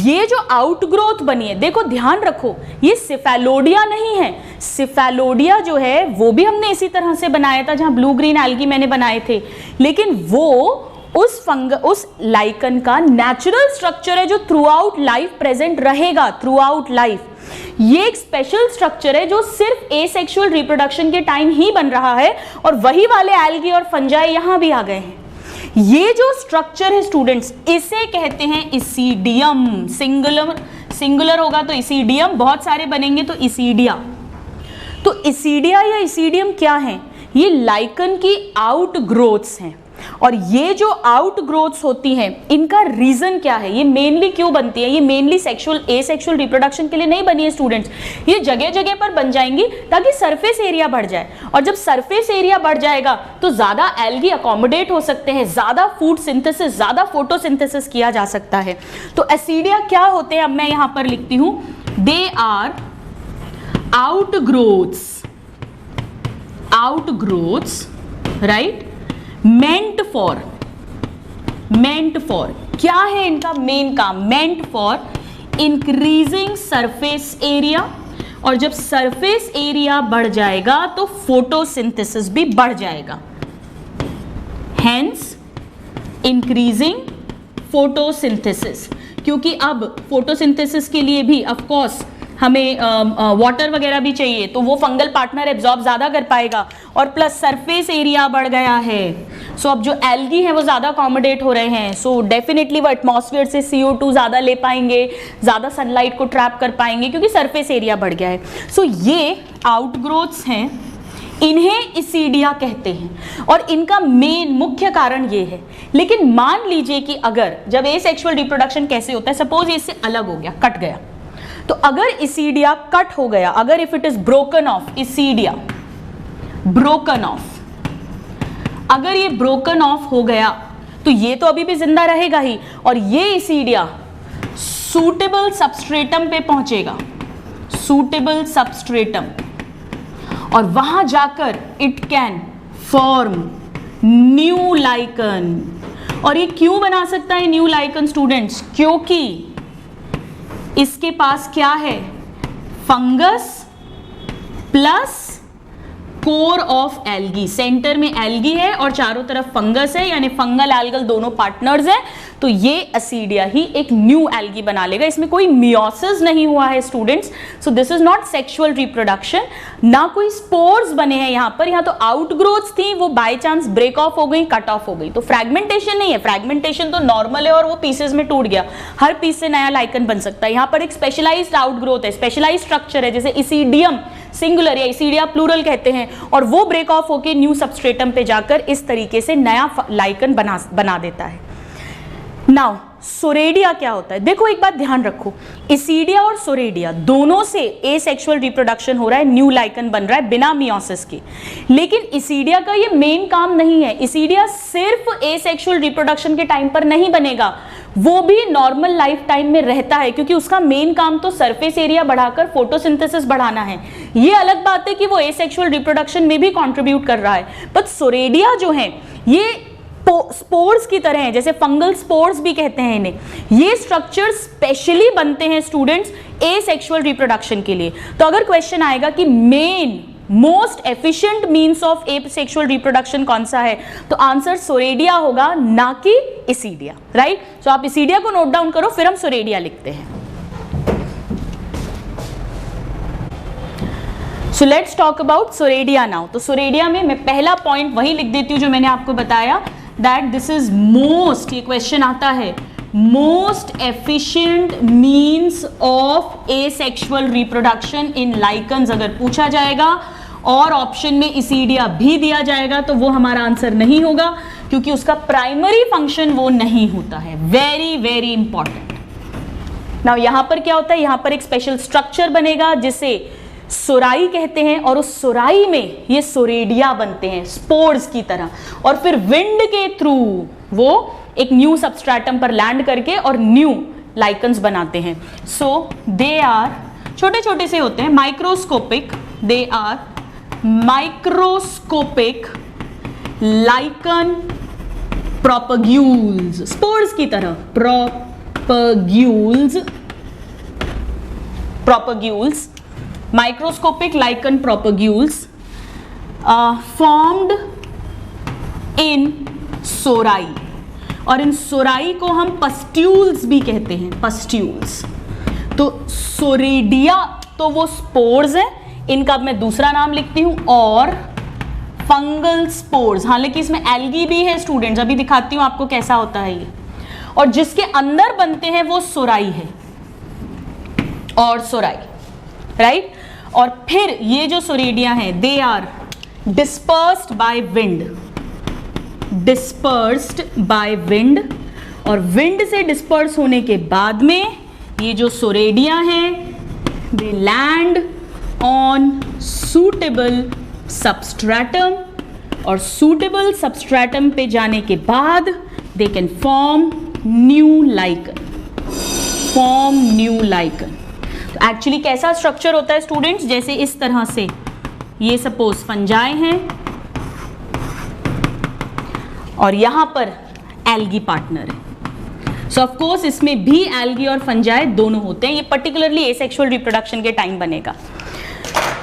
ये जो आउटग्रोथ बनी है, देखो ध्यान रखो, ये सिफेलोडिया नहीं है। सिफेलोडिया जो है वो भी हमने इसी तरह से बनाया था, जहां ब्लू ग्रीन एल्गी मैंने बनाए थे, लेकिन वो उस लाइकन का नेचुरल स्ट्रक्चर है जो थ्रू आउट लाइफ प्रेजेंट रहेगा, थ्रू आउट लाइफ। ये एक स्पेशल स्ट्रक्चर है जो सिर्फ एसेक्सुअल रिप्रोडक्शन के टाइम ही बन रहा है, और वही वाले एल्गी और फंजाई यहां भी आ गए हैं। ये जो स्ट्रक्चर है स्टूडेंट्स, इसे कहते हैं इसीडियम। सिंगुलर होगा तो इसीडियम, बहुत सारे बनेंगे तो इसीडिया। तो इसीडिया या इसीडियम क्या है? ये लाइकन की आउटग्रोथ्स हैं, और ये जो आउटग्रोथ्स होती हैं इनका रीजन क्या है, ये मेनली क्यों बनती है? ये मेनली एसेक्सुअल रिप्रोडक्शन के लिए नहीं बनी है स्टूडेंट्स, ये जगह जगह पर बन जाएंगी ताकि सरफेस एरिया बढ़ जाए, और जब सरफेस एरिया बढ़ जाएगा तो ज्यादा एल्गी अकोमोडेट हो सकते हैं, ज्यादा फूड सिंथेसिस, ज्यादा फोटोसिंथेसिस किया जा सकता है। तो एसिडिया क्या होते हैं, अब मैं यहां पर लिखती हूं, they are outgrowths, right, meant for क्या है इनका मेन काम? Meant for increasing surface area, और जब सरफेस एरिया बढ़ जाएगा तो फोटोसिंथेसिस भी बढ़ जाएगा, हेंस इंक्रीजिंग फोटोसिंथेसिस। क्योंकि अब फोटोसिंथेसिस के लिए भी ऑफ कोर्स हमें वाटर वगैरह भी चाहिए, तो वो फंगल पार्टनर एब्जॉर्ब ज्यादा कर पाएगा, और प्लस सरफेस एरिया बढ़ गया है। सो अब जो एल्गी है वो ज्यादा अकोमोडेट हो रहे हैं, सो डेफिनेटली वो एटमॉस्फेयर से CO2 ज्यादा ले पाएंगे, ज्यादा सनलाइट को ट्रैप कर पाएंगे, क्योंकि सरफेस एरिया बढ़ गया है। सो ये आउटग्रोथ्स हैं, इन्हें इसीडिया कहते हैं, और इनका मेन मुख्य कारण ये है। लेकिन मान लीजिए कि अगर जब एसेक्सुअल रिप्रोडक्शन कैसे होता है, सपोज ये इससे अलग हो गया, कट गया, तो अगर इसीडिया कट हो गया, अगर if it is broken off, isidia broken off, अगर ये ब्रोकन ऑफ हो गया तो ये तो अभी भी जिंदा रहेगा ही, और ये इसीडिया सूटेबल सबस्ट्रेटम पे पहुंचेगा, सूटेबल सबस्ट्रेटम, और वहां जाकर it can form new lichen. और ये क्यों बना सकता है न्यू लाइकन स्टूडेंट्स? क्योंकि इसके पास क्या है? Fungus plus core of algae, centre में एल्गी है और चारों तरफ फंगस है, यानी फंगल एल्गल दोनों पार्टनर्स हैं, तो ये एसिडिया ही एक न्यू एल्गी बना लेगा। इसमें कोई मियोसिस नहीं हुआ है students, so this is not sexual reproduction, ना कोई स्पोर्स बने हैं यहाँ पर। यहाँ तो आउटग्रोथ्स थी, वो बाय चांस ब्रेक ऑफ हो गई, कट ऑफ हो गई, तो फ्रैगमेंटेशन नहीं है। फ्रैगमेंटेशन तो नॉर्मल है और वो पीसेस में टूट गया, हर पीस से नया लाइकन बन सकता है। यहाँ पर एक स्पेशलाइज्ड आउटग्रोथ है, स्पेशलाइज्ड स्ट्रक्चर है, जैसे इसीडियम सिंगुलर या इसीडिया प्लूरल कहते हैं, और वो ब्रेक ऑफ होकर न्यू सबस्ट्रेटम पे जाकर इस तरीके से नया लाइकन बना देता है। नाउ सोरेडिया क्या होता है? देखो एक बात ध्यान रखो, इसीडिया और सोरेडिया दोनों से एसेक्सुअल रिप्रोडक्शन हो रहा है, न्यू लाइकन बन रहा है बिना मियोसिस के। लेकिन इसीडिया का ये मेन काम नहीं है। इसीडिया सिर्फ एसेक्सुअल रिप्रोडक्शन के टाइम पर नहीं बनेगा, वो भी नॉर्मल लाइफ टाइम में रहता है, क्योंकि उसका मेन काम तो सरफेस एरिया बढ़ाकर फोटोसिंथेसिस बढ़ाना है। ये अलग बात है कि वो एसेक्सुअल रिप्रोडक्शन में भी कंट्रीब्यूट कर रहा है, बट सोरेडिया जो है ये स्पोर्स की तरह हैं, जैसे फंगल स्पोर्स भी कहते हैं इन्हें। ये स्ट्रक्चर स्पेशली बनते हैं स्टूडेंट्स एसेक्सुअल रिप्रोडक्शन के लिए। तो अगर क्वेश्चन आएगा कि main most efficient means of asexual reproduction कौन सा है, तो आंसर सोरेडिया होगा, ना कि इसीडिया, राइट। सो आप इसीडिया को नोट डाउन करो, फिर हम सोरेडिया लिखते हैं। So let's talk about soredia now. तो सोरेडिया में मैं पहला पॉइंट वही लिख देती हूं जो मैंने आपको बताया, दैट दिस इज मोस्ट, ये क्वेश्चन आता है, most efficient means of asexual reproduction in lichens अगर पूछा जाएगा और ऑप्शन में इसीडिया भी दिया जाएगा तो वो हमारा आंसर नहीं होगा, क्योंकि उसका प्राइमरी फंक्शन वो नहीं होता है। Very very important. नाउ यहां पर क्या होता है, यहां पर एक स्पेशल स्ट्रक्चर बनेगा जिसे सोराई कहते हैं, और उस सोराई में ये सोरेडिया बनते हैं स्पोर्स की तरह, और फिर विंड के थ्रू वो एक न्यू सबस्ट्रेटम पर लैंड करके और न्यू लाइकन्स बनाते हैं. सो दे आर छोटे छोटे से होते हैं, microscopic, they are microscopic lichen propagules, spores की तरह, propagules, microscopic lichen propagules formed in sori, और इन सोराई को हम पस्ट्यूल्स भी कहते हैं, पस्ट्यूल्स. तो सोरेडिया तो वो स्पोर्स हैं, इनका अब मैं दूसरा नाम लिखती हूं, और फंगल स्पोर्स, हालांकि इसमें एल्गी भी है स्टूडेंट्स, अभी दिखाती हूं आपको कैसा होता है ये, और जिसके अंदर बनते हैं वो सोराई है, और सोराई, राइट. और फिर ये जो सोरेडिया हैं they are dispersed by wind, dispersed by wind, और विंड से डिस्पर्स होने के बाद में ये जो सोरेडिया हैं they land on suitable substratum, और सूटेबल सबस्ट्रेटम पे जाने के बाद they can form new lichen, form new lichen. तो एक्चुअली कैसा स्ट्रक्चर होता है स्टूडेंट्स, जैसे इस तरह से, ये सपोज फंजाई हैं और यहां पर एल्गी पार्टनर है. सो ऑफ कोर्स इसमें भी एल्गी और फंजाई दोनों होते हैं, ये पर्टिकुलरली एसेक्सुअल रिप्रोडक्शन के टाइम बनेगा.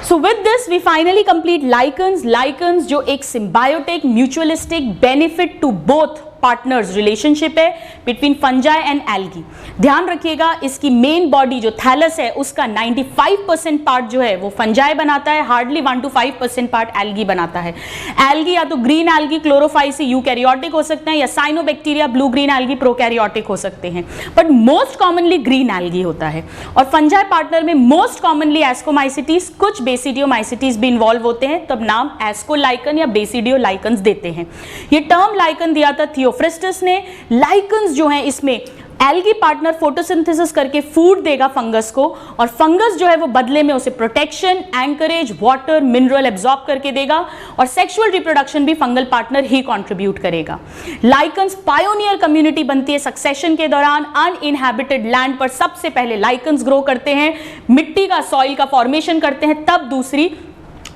So with this we finally complete lichens. Lichens जो एक symbiotic, mutualistic, benefit to both partners relationship है बिटवीन फंजाई एंड एल्गी. ध्यान रखिएगा इसकी मेन बॉडी जो थैलस है उसका 95% पार्ट जो है वो फंजाई बनाता है, हार्डली 1 to 5% पार्ट एल्गी बनाता है. एल्गी या तो ग्रीन एल्गी क्लोरोफाइसी यूकैरियोटिक हो सकते हैं, या cyanobacteria blue green algae prokaryotic हो सकते हैं, but most commonly green algae होता है. और फंजाई पार्टनर में मोस्ट कॉमनली एस्कोमाइसिटीज, कुछ बेसिडियोमाइसिटीज भी इन्वॉल्व होते हैं, तब नाम एस्कोलाइकन या बेसिडियोलाइकन्स देते हैं. ये टर्म लाइकन दिया था थियोफ्रिस्टस ने. लाइकन्स जो हैं इसमें एल्गी पार्टनर फोटोसिंथेसिस करके फूड देगा फंगस को, और फंगस जो है वो बदले में उसे protection, anchorage, water, mineral absorb करके देगा, और सेक्सुअल रिप्रोडक्शन भी फंगल पार्टनर ही कंट्रीब्यूट करेगा. लाइकन्स पायोनियर कम्युनिटी बनती है सक्सेशन के दौरान. अनइनहैबिटेड लैंड पर सबसे पहले लाइकन्स ग्रो करते हैं, मिट्टी का, सॉइल का फॉर्मेशन करते हैं, तब दूसरी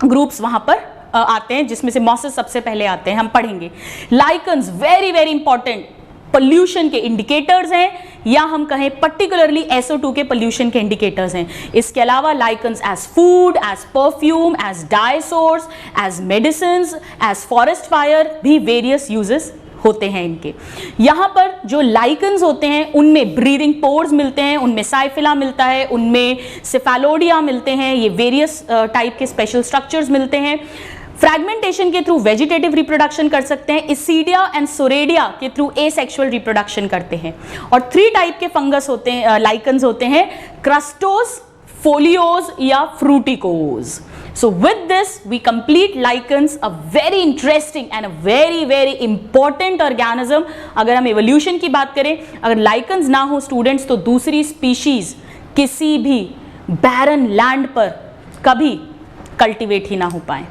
ग्रुप्स वहां पर आते हैं जिसमें से मॉसेस सबसे पहले आते हैं, हम पढ़ेंगे. Lichens very very important pollution के इंडिकेटर्स हैं, या हम कहें पर्टिकुलरली SO2 के पोल्यूशन के इंडिकेटर्स हैं. इसके अलावा lichens as food, as perfume, as dye source, as medicines, as forest fire भी वेरियस यूजेस होते हैं इनके. यहां पर जो लाइकन्स होते हैं उनमें ब्रीदिंग पोर्स मिलते हैं, उनमें साइफिला मिलता है, उनमें सिफेलोडिया मिलते हैं, ये वेरियस टाइप के स्पेशल स्ट्रक्चर्स मिलते हैं. फ्रैगमेंटेशन के थ्रू वेजिटेटिव रिप्रोडक्शन कर सकते हैं, इसीडिया एंड सोरेडिया के थ्रू एसेक्सुअल रिप्रोडक्शन करते हैं. और 3 टाइप के फंगस होते हैं, लाइकन्स होते हैं, क्रस्टोस, फोलियोज या फ्रूटिकोज. So with this we complete lichens, a very interesting and a very very important organism. अगर हम evolution की बात करें, अगर lichens ना हो स्टूडेंट्स तो दूसरी species किसी भी barren land पर कभी cultivate ही ना हो पाए.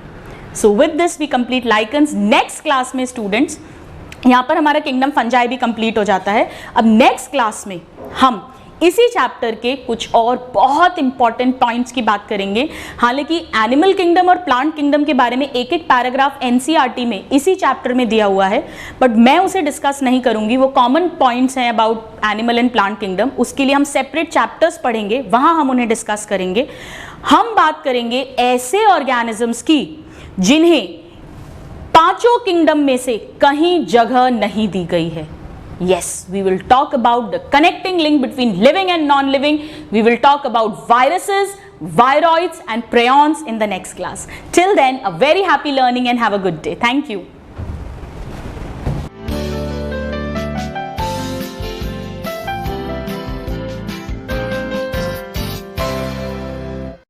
So with this we complete lichens. Next class में स्टूडेंट्स यहाँ पर हमारा किंगडम फंजाई भी कंप्लीट हो जाता है. अब नेक्स्ट क्लास में हम इसी चैप्टर के कुछ और बहुत इंपॉर्टेंट पॉइंट्स की बात करेंगे. हालांकि एनिमल किंगडम और प्लांट किंगडम के बारे में एक एक पैराग्राफ NCERT में इसी चैप्टर में दिया हुआ है, बट मैं उसे डिस्कस नहीं करूंगी. वो कॉमन पॉइंट्स हैं about animal and plant kingdom, उसके लिए हम सेपरेट चैप्टर्स पढ़ेंगे, वहां हम उन्हें डिस्कस करेंगे. हम बात करेंगे ऐसे ऑर्गेनिजम्स की जिन्हें 5 किंगडम में से कहीं जगह नहीं दी गई है. Yes, we will talk about the connecting link between living and non-living. We will talk about viruses, viroids and prions in the next class. Till then, a very happy learning and have a good day. Thank you.